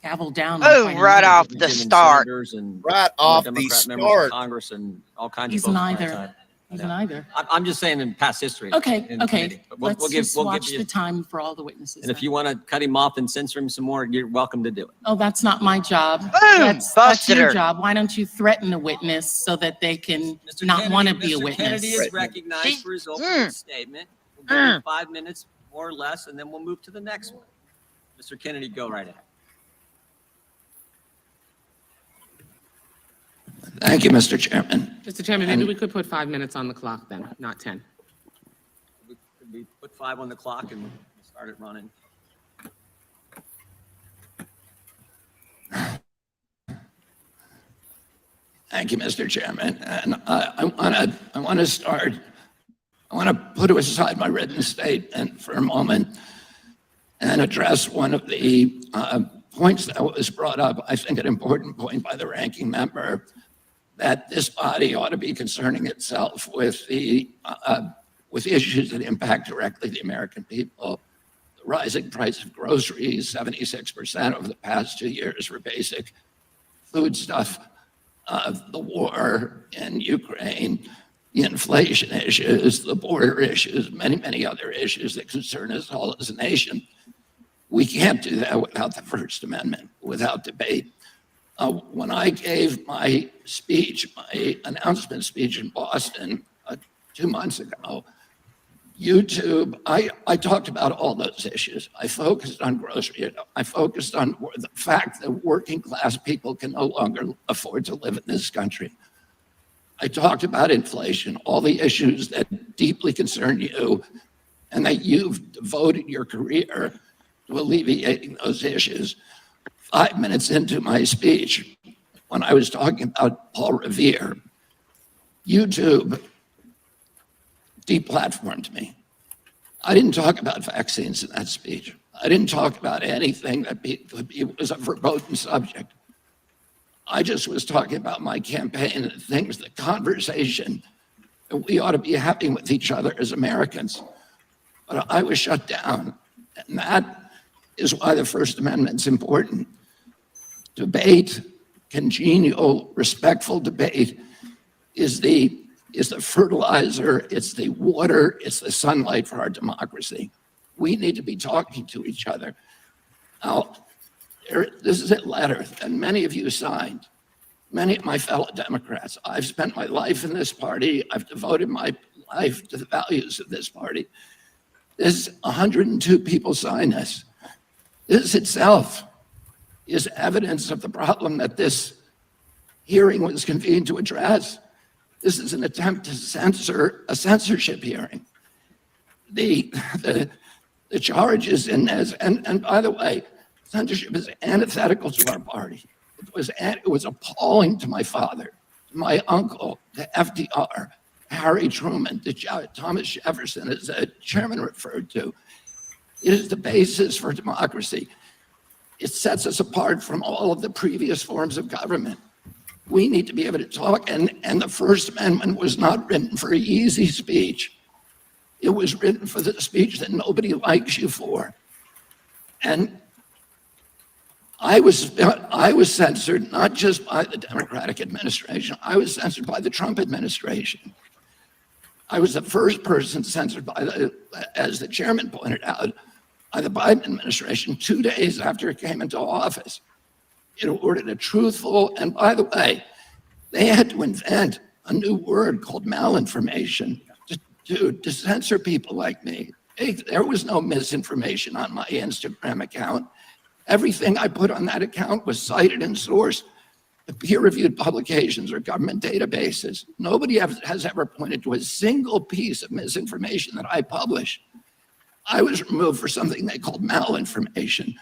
gavel down. Oh, right off the start. Right off the start. Congress and all kinds He's of folks. neither. He's neither. I'm just saying in past history. Okay, in okay. committee. But Let's just we'll watch you, the time for all the witnesses. and if then. you want to cut him off and censor him some more, you're welcome to do it. Oh, that's not my job. Boom, That's busted your her. job. Why don't you threaten a witness so that they can not want to be a Mr. witness? Kennedy is recognized for his opening statement. We'll give him 5 minutes more or less, and then we'll move to the next one. Mr. Kennedy, go right ahead. Thank you, Mr. Chairman. Mr. Chairman, maybe we could put 5 minutes on the clock then, not 10. Could we put 5 on the clock and start it running? Thank you, Mr. Chairman. And I want to put aside my written statement for a moment and address one of the points that was brought up. I think an important point by the ranking member, that this body ought to be concerning itself with with issues that impact directly the American people. The rising price of groceries, 76% over the past 2 years for basic foodstuff, the war in Ukraine, the inflation issues, the border issues, many, many other issues that concern us all as a nation. We can't do that without the First Amendment, without debate. When I gave my speech, my announcement speech in Boston 2 months ago, YouTube, I talked about all those issues. I focused on grocery. I focused on the fact that working class people can no longer afford to live in this country. I talked about inflation, all the issues that deeply concern you, and that you've devoted your career to alleviating those issues. 5 minutes into my speech, when I was talking about Paul Revere, YouTube deplatformed me. I didn't talk about vaccines in that speech. I didn't talk about anything that was a verboten subject. I just was talking about my campaign and things, the conversation that we ought to be having with each other as Americans. But I was shut down. And that is why the First Amendment's important. Debate, congenial, respectful debate is the fertilizer, it's the water, it's the sunlight for our democracy. We need to be talking to each other. Now, this is a letter that many of you signed, many of my fellow Democrats. I've spent my life in this party. I've devoted my life to the values of this party. This 102 people signed this. This itself is evidence of the problem that this hearing was convened to address. This is an attempt to censor a censorship hearing. The charges in this, and by the way, censorship is antithetical to our party. It was appalling to my father, to my uncle, to FDR, Harry Truman, to Thomas Jefferson, as the chairman referred to. It is the basis for democracy. It sets us apart from all of the previous forms of government. We need to be able to talk, and the First Amendment was not written for easy speech. It was written for the speech that nobody likes you for. And I was censored not just by the Democratic administration, I was censored by the Trump administration. I was the first person censored by as the chairman pointed out, by the Biden administration 2 days after it came into office. It ordered a truthful, and by the way, they had to invent a new word called malinformation to censor people like me. There was no misinformation on my Instagram account. Everything I put on that account was cited and sourced to peer-reviewed publications or government databases. Nobody has ever pointed to a single piece of misinformation that I published. I was removed for something they called malinformation.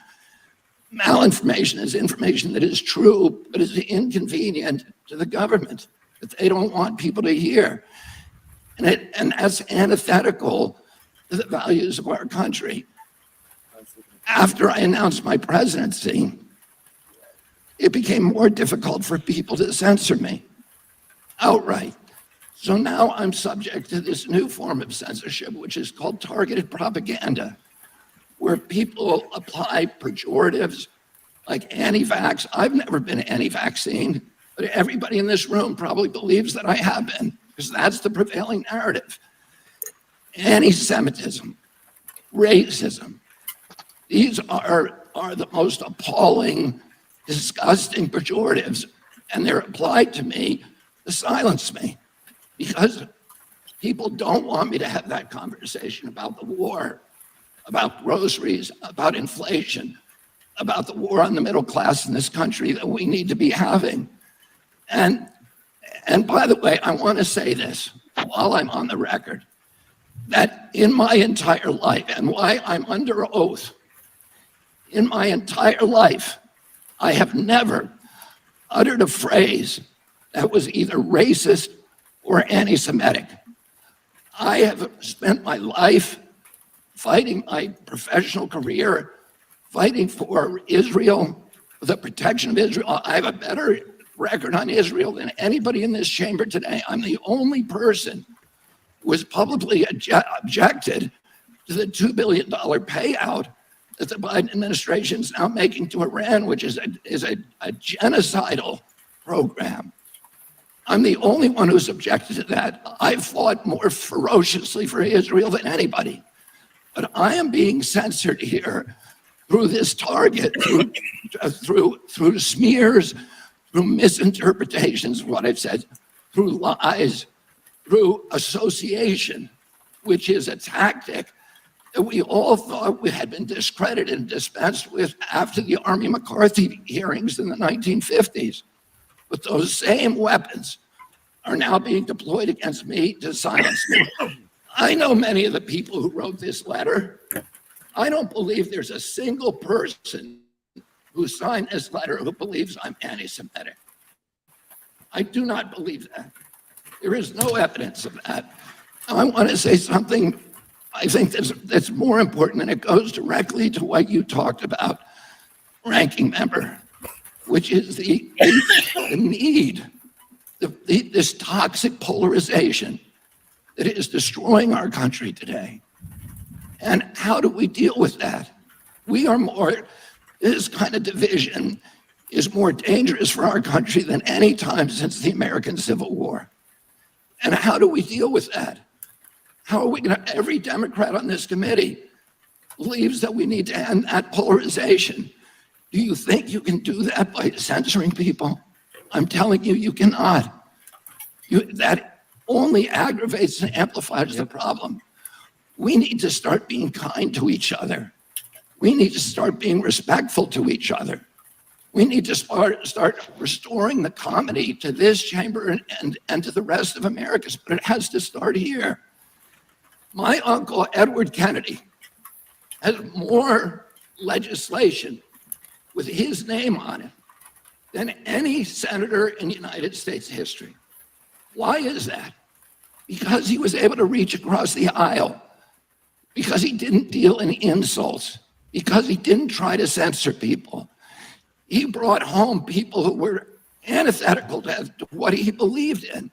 Malinformation is information that is true, but is inconvenient to the government, that they don't want people to hear. And that's antithetical to the values of our country. After I announced my presidency, it became more difficult for people to censor me outright. So now I'm subject to this new form of censorship, which is called targeted propaganda, where people apply pejoratives like anti-vax. I've never been anti-vaccine, but everybody in this room probably believes that I have been, because that's the prevailing narrative. Anti-Semitism, racism, these are the most appalling, disgusting pejoratives, and they're applied to me to silence me, because people don't want me to have that conversation about the war, about groceries, about inflation, about the war on the middle class in this country that we need to be having. And by the way, I want to say this while I'm on the record, that in my entire life, and why I'm under oath, in my entire life, I have never uttered a phrase that was either racist or anti-Semitic. I have spent my life fighting my professional career, fighting for Israel, the protection of Israel. I have a better record on Israel than anybody in this chamber today. I'm the only person who has publicly objected to the $2 billion payout that the Biden administration is now making to Iran, which is a genocidal program. I'm the only one who's objected to that. I fought more ferociously for Israel than anybody. But I am being censored here through this target, through smears, through misinterpretations of what I've said, through lies, through association, which is a tactic that we all thought we had been discredited and dispensed with after the Army McCarthy hearings in the 1950s. But those same weapons are now being deployed against me to silence me. I know many of the people who wrote this letter. I don't believe there's a single person who signed this letter who believes I'm anti-Semitic. I do not believe that. There is no evidence of that. I want to say something I think that's more important, and it goes directly to what you talked about, ranking member, which is the need, this toxic polarization that is destroying our country today. And how do we deal with that? This kind of division is more dangerous for our country than any time since the American Civil War. And how do we deal with that? How are we every Democrat on this committee believes that we need to end that polarization. Do you think you can do that by censoring people? I'm telling you, you cannot. That only aggravates and amplifies the problem. We need to start being kind to each other. We need to start being respectful to each other. We need to start restoring the comedy to this chamber and to the rest of America, but it has to start here. My uncle, Edward Kennedy, has more legislation with his name on it than any senator in United States history. Why is that? Because he was able to reach across the aisle, because he didn't deal in insults, because he didn't try to censor people. He brought home people who were antithetical to what he believed in.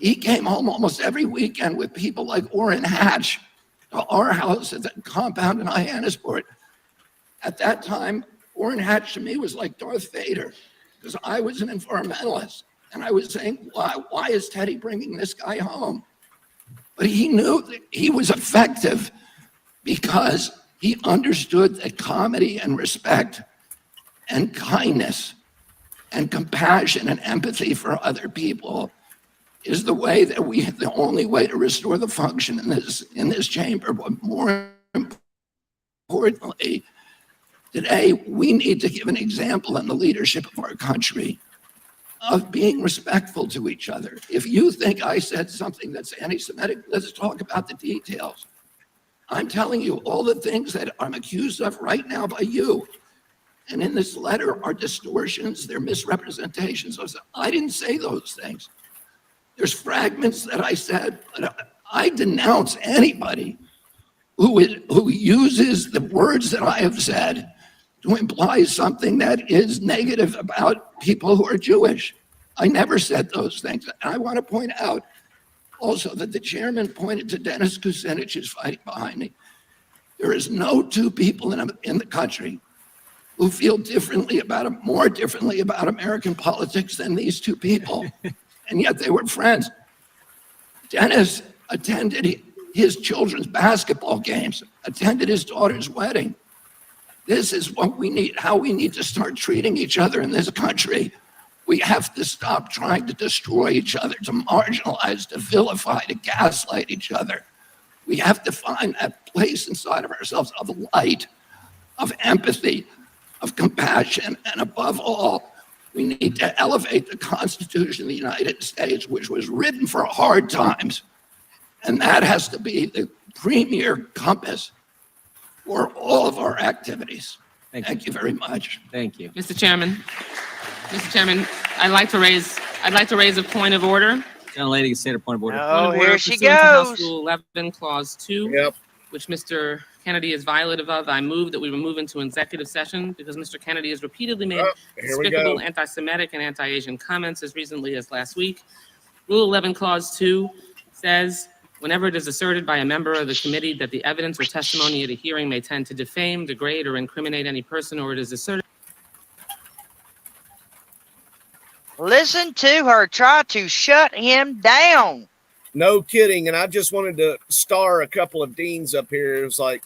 He came home almost every weekend with people like Orrin Hatch to our house at the compound in Hyannisport. At that time, Orrin Hatch to me was like Darth Vader, because I was an environmentalist. And I was saying, why is Teddy bringing this guy home? But he knew that he was effective because he understood that comedy and respect and kindness and compassion and empathy for other people is the way that the only way to restore the function in this chamber. But more importantly, today we need to give an example in the leadership of our country of being respectful to each other. If you think I said something that's anti-Semitic, let's talk about the details. I'm telling you all the things that I'm accused of right now by you. And in this letter are distortions, they're misrepresentations. I didn't say those things. There's fragments that I said, but I denounce anybody who uses the words that I have said to imply something that is negative about people who are Jewish. I never said those things. And I want to point out also that the chairman pointed to Dennis Kucinich, who's fighting behind me. There is no two people in the country who feel more differently about American politics than these two people. And yet they were friends. Dennis attended his children's basketball games, attended his daughter's wedding. This is what we need, how we need to start treating each other in this country. We have to stop trying to destroy each other, to marginalize, to vilify, to gaslight each other. We have to find that place inside of ourselves of light, of empathy, of compassion, and above all, we need to elevate the Constitution of the United States, which was written for hard times. And that has to be the premier compass for all of our activities. Thank you very much. Thank you. Mr. Chairman, I'd like to raise a point of order. Gentlelady can say a point of order. Oh, here she Pursuant to House goes. Rule 11, Clause 2, Yep. which Mr. Kennedy is violative of. I move that we remove into executive session because Mr. Kennedy has repeatedly made Here we despicable go. anti-Semitic and anti-Asian comments as recently as last week. Rule 11, Clause 2 says, whenever it is asserted by a member of the committee that the evidence or testimony at a hearing may tend to defame, degrade, or incriminate any person, or it is asserted Listen to her try to shut him down. No kidding. And I just wanted to star a couple of deans up here. It was like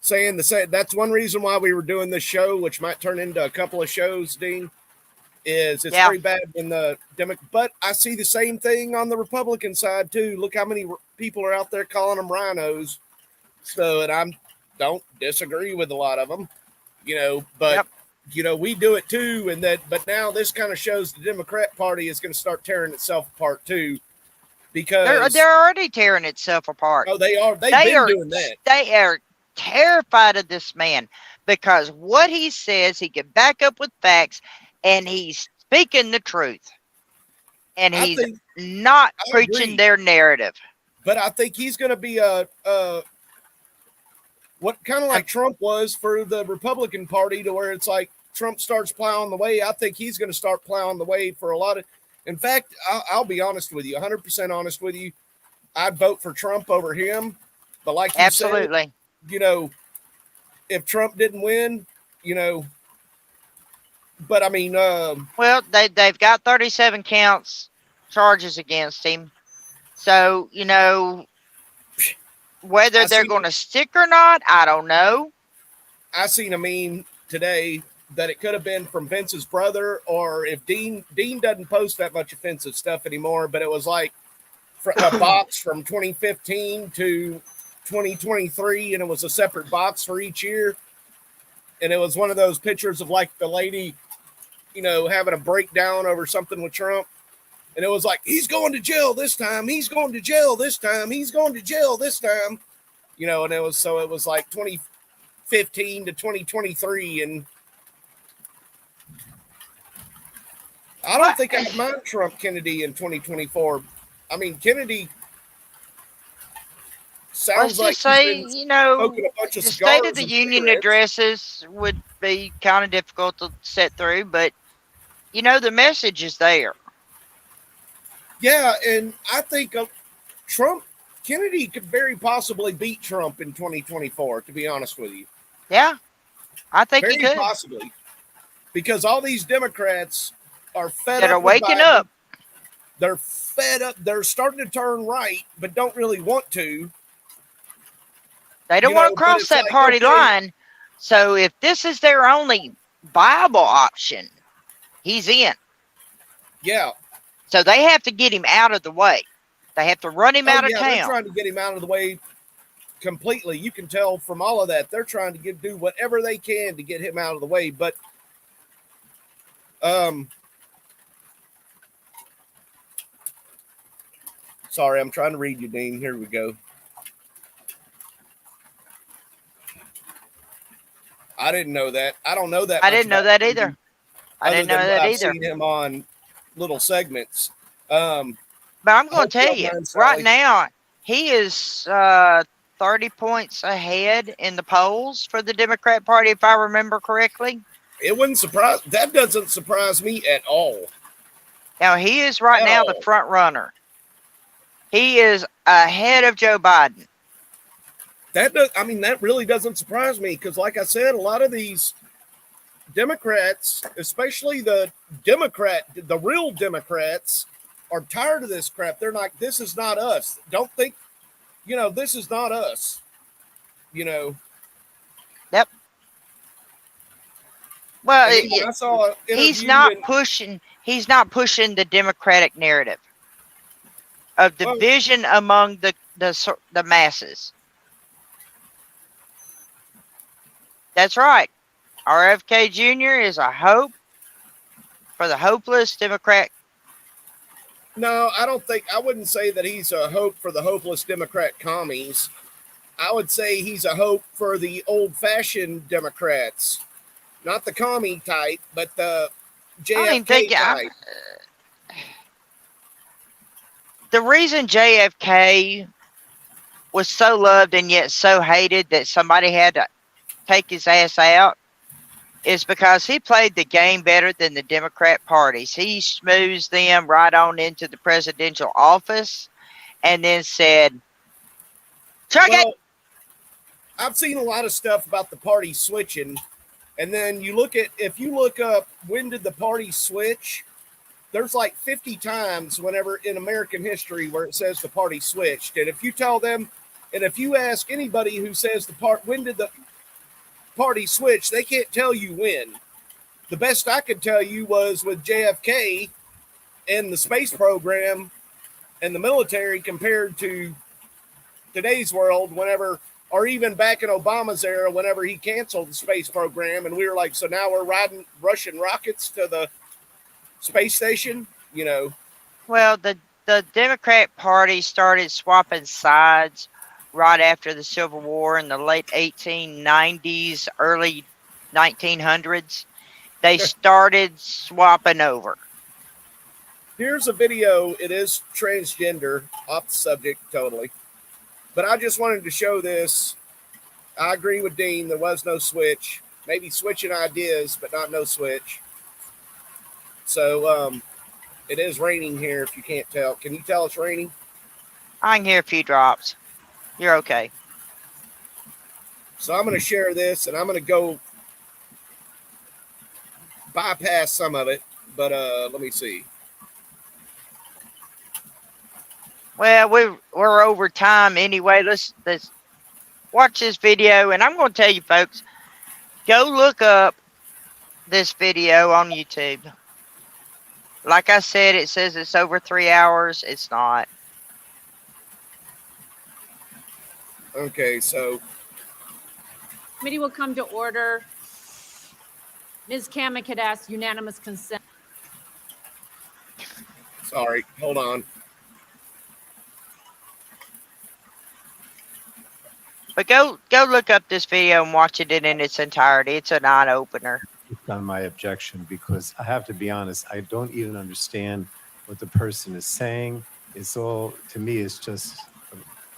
saying the same. That's one reason why we were doing this show, which might turn into a couple of shows, Dean, is it's very bad when the but I see the same thing on the Republican side too. Look how many people are out there calling them rhinos. So, and I don't disagree with a lot of them, but we do it too. And but now this kind of shows the Democrat Party is going to start tearing itself apart too, because they're already tearing itself apart. Oh, they are. They've been doing that. They are terrified of this man because what he says, he can back up with facts, and he's speaking the truth, and he's not preaching their narrative. But I think he's going to be what kind of like Trump was for the Republican Party, to where it's like Trump starts plowing the way. I think he's going to start plowing the way for a lot of. In fact, I'll be honest with you, 100% honest with you. I'd vote for Trump over him. But like you said, if Trump didn't win, but I mean, well, they've got 37 charges against him. So, whether they're going to stick or not, I don't know. I seen a meme today that it could have been from Vince's brother, or if Dean doesn't post that much offensive stuff anymore, but it was like a box from 2015 to 2023, and it was a separate box for each year. And it was one of those pictures of like the lady, having a breakdown over something with Trump. And it was like, he's going to jail this time. He's going to jail this time. He's going to jail this time. And it was like 2015 to 2023. And I don't think I'd mind Trump Kennedy in 2024. I mean, Kennedy sounds like the State of the Union addresses would be kind of difficult to sit through, but the message is there. Yeah, and I think Kennedy could very possibly beat Trump in 2024, to be honest with you. Yeah, I think he could. Possibly. Because all these Democrats are fed up. That are waking up. They're fed up. They're starting to turn right, but don't really want to. They don't want to cross that party line. So if this is their only viable option, he's in. Yeah. So they have to get him out of the way. They have to run him out of town. They're trying to get him out of the way completely. You can tell from all of that. They're trying to do whatever they can to get him out of the way. But sorry, I'm trying to read you, Dean. Here we go. I didn't know that. I don't know that. I didn't know that either. I've seen him on little segments. But I'm going to tell you, right now, he is 30 points ahead in the polls for the Democrat Party, if I remember correctly. It wouldn't surprise. That doesn't surprise me at all. Now, he is right now the front runner. He is ahead of Joe Biden. That really doesn't surprise me, because like I said, a lot of these Democrats, especially the real Democrats, are tired of this crap. They're like, this is not us. Don't think, this is not us. Yep. Well, I saw he's not pushing the Democratic narrative of division among the masses. That's right. RFK Jr. is a hope for the hopeless Democrat. No, I wouldn't say that he's a hope for the hopeless Democrat commies. I would say he's a hope for the old-fashioned Democrats. Not the commie type, but the JFK type. The reason JFK was so loved and yet so hated that somebody had to take his ass out is because he played the game better than the Democrat parties. He smoothed them right on into the presidential office and then said, "Chuck it." I've seen a lot of stuff about the party switching, and then if you look up when did the party switch, there's like 50 times whenever in American history where it says the party switched. And if you tell them, and if you ask anybody who says when did the party switch, they can't tell you when. The best I could tell you was with JFK and the space program and the military compared to today's world, whenever, or even back in Obama's era, whenever he canceled the space program, and we were like, so now we're riding Russian rockets to the space station, you know. Well, the Democrat Party started swapping sides right after the Civil War in the late 1890s, early 1900s. They started swapping over. Here's a video. It is transgender, off the subject totally. But I just wanted to show this. I agree with Dean. There was no switch. Maybe switching ideas, but no switch. So it is raining here, if you can't tell. Can you tell it's raining? I can hear a few drops. You're okay. So I'm going to share this, and I'm going to go bypass some of it. But let me see. Well, we're over time anyway. Let's watch this video, and I'm going to tell you folks, go look up this video on YouTube. Like I said, it says it's over 3 hours. It's not. Okay, so Committee will come to order. Ms. Kamick had asked unanimous consent. sorry, hold on. But go look up this video and watch it in its entirety. It's an eye-opener. On my objection, because I have to be honest, I don't even understand what the person is saying. It's all, to me, it's just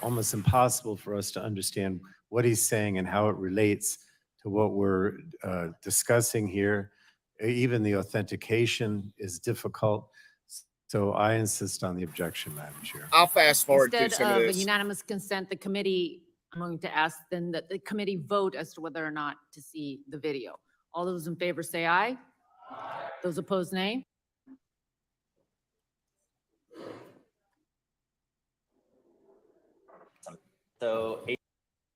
almost impossible for us to understand what he's saying and how it relates to what we're discussing here. Even the authentication is difficult. So I insist on the objection, Madam Chair. I'll fast forward to Instead some of of a this. unanimous consent, the committee, I'm going to ask then that the committee vote as to whether or not to see the video. All those in favor say aye. Those opposed, nay. So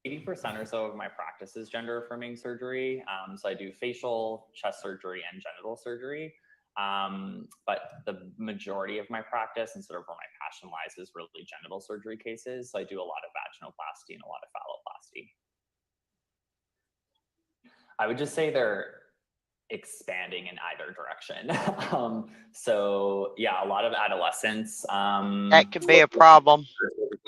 80% or so of my practice is gender affirming surgery. So I do facial, chest surgery, and genital surgery. But the majority of my practice and sort of where my passion lies is really genital surgery cases. So I do a lot of vaginoplasty and a lot of phalloplasty. I would just say they're expanding in either direction. So yeah, a lot of adolescents. That could be a problem.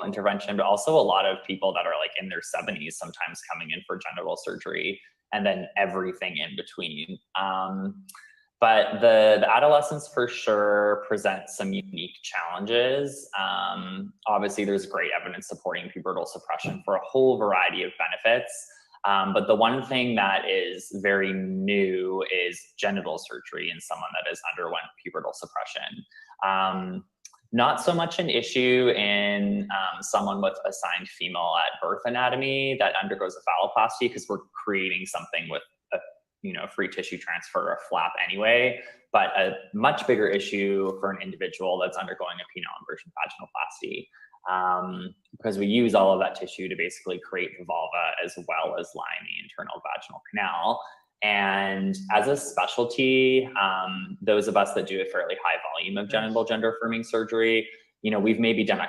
Intervention, but also a lot of people that are like in their 70s sometimes coming in for genital surgery, and then everything in between. But the adolescents for sure present some unique challenges. Obviously, there's great evidence supporting pubertal suppression for a whole variety of benefits. But the one thing that is very new is genital surgery in someone that has underwent pubertal suppression. Not so much an issue in someone with assigned female at birth anatomy that undergoes a phalloplasty, because we're creating something with a free tissue transfer or a flap anyway, but a much bigger issue for an individual that's undergoing a penile inversion vaginoplasty. Because we use all of that tissue to basically create the vulva as well as line the internal vaginal canal. And as a specialty, those of us that do a fairly high volume of genital gender affirming surgery, we've maybe done a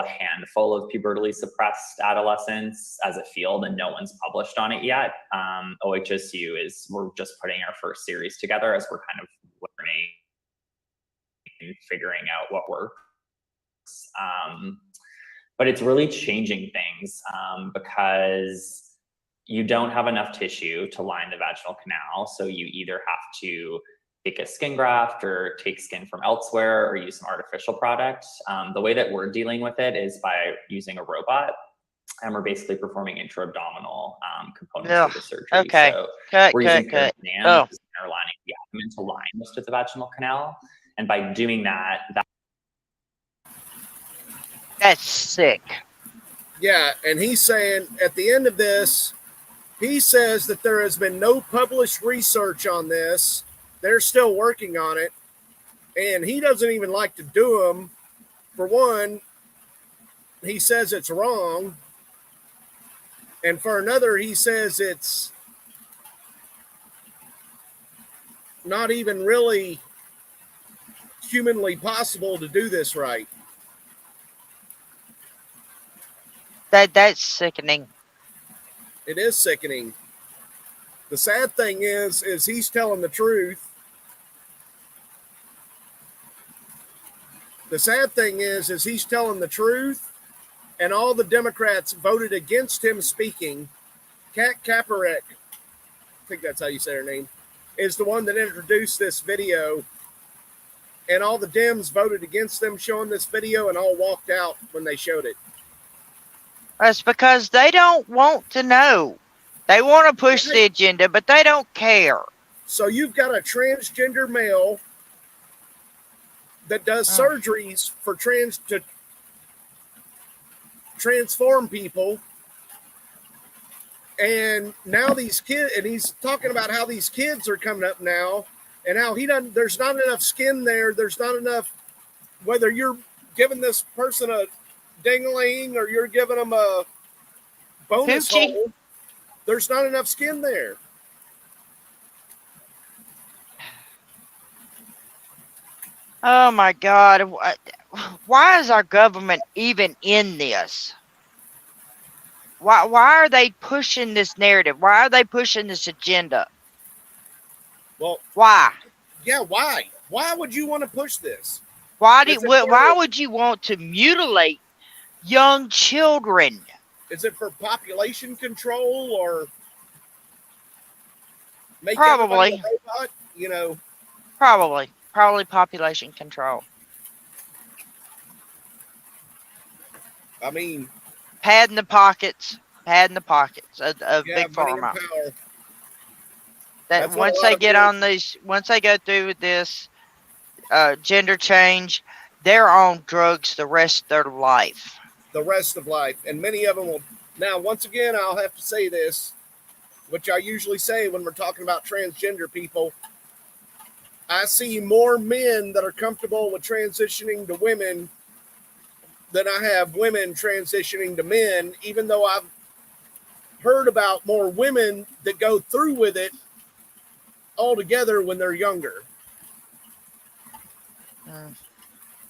handful of pubertally suppressed adolescents as a field, and no one's published on it yet. OHSU we're just putting our first series together as we're kind of learning and figuring out what works. But it's really changing things because you don't have enough tissue to line the vaginal canal. So you either have to take a skin graft or take skin from elsewhere or use some artificial product. The way that we're dealing with it is by using a robot, and we're basically performing intra-abdominal components of the surgery. Okay. So we're using peritoneum, interlining the abdomen to line most of the vaginal canal. And by doing that, that's sick. Yeah, and he's saying at the end of this, he says that there has been no published research on this. They're still working on it. And he doesn't even like to do them. For one, he says it's wrong. And for another, he says it's not even really humanly possible to do this right. That's sickening. It is sickening. The sad thing is he's telling the truth. The sad thing is he's telling the truth, and all the Democrats voted against him speaking. Kat Kaepernick, I think that's how you say her name, is the one that introduced this video, and all the Dems voted against them showing this video and all walked out when they showed it. That's because they don't want to know. They want to push the agenda, but they don't care. So you've got a transgender male that does surgeries for to transform people, and now these kids, and he's talking about how these kids are coming up now, and how there's not enough skin there. There's not enough, whether you're giving this person a ding-a-ling or you're giving them a bonus hole, there's not enough skin there. Oh my God. Why is our government even in this? Why are they pushing this narrative? Why are they pushing this agenda? Well, why? Yeah, why? Why would you want to push this? Why would you want to mutilate young children? Is it for population control or make Probably everybody a robot? You know, probably population control. I mean, padding the pockets of big pharma. That once they get on these, once they go through with this gender change, they're on drugs the rest of their life. The rest of life, and many of them will. Now, once again, I'll have to say this, which I usually say when we're talking about transgender people. I see more men that are comfortable with transitioning to women than I have women transitioning to men, even though I've heard about more women that go through with it altogether when they're younger.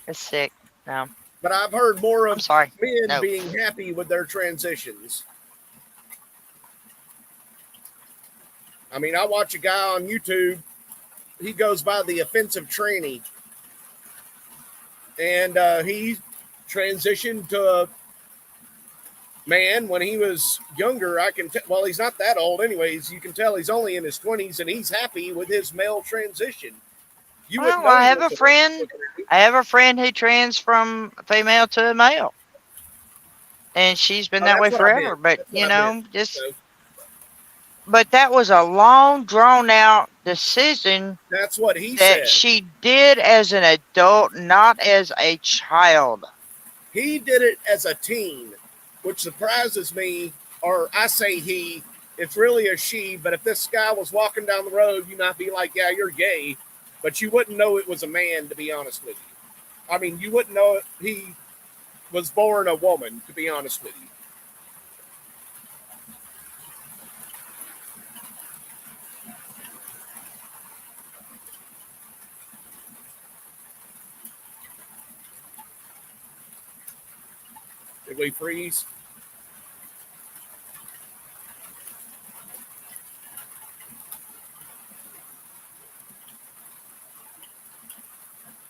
It's sick. No. But I've heard more of men No. being happy with their transitions. I mean, I watch a guy on YouTube. He goes by the offensive tranny. And he transitioned to a man when he was younger. I can tell, well, he's not that old anyways. You can tell he's only in his 20s, and he's happy with his male transition. Well, I have a friend who trans from female to a male, and she's been that way forever. But you know, but that was a long, drawn out decision. That's what he said. That she did as an adult, not as a child. He did it as a teen, which surprises me. Or I say he. It's really a she. But if this guy was walking down the road, you might be like, "Yeah, you're gay," but you wouldn't know it was a man. To be honest with you, I mean, you wouldn't know he was born a woman. To be honest with you. Did we freeze?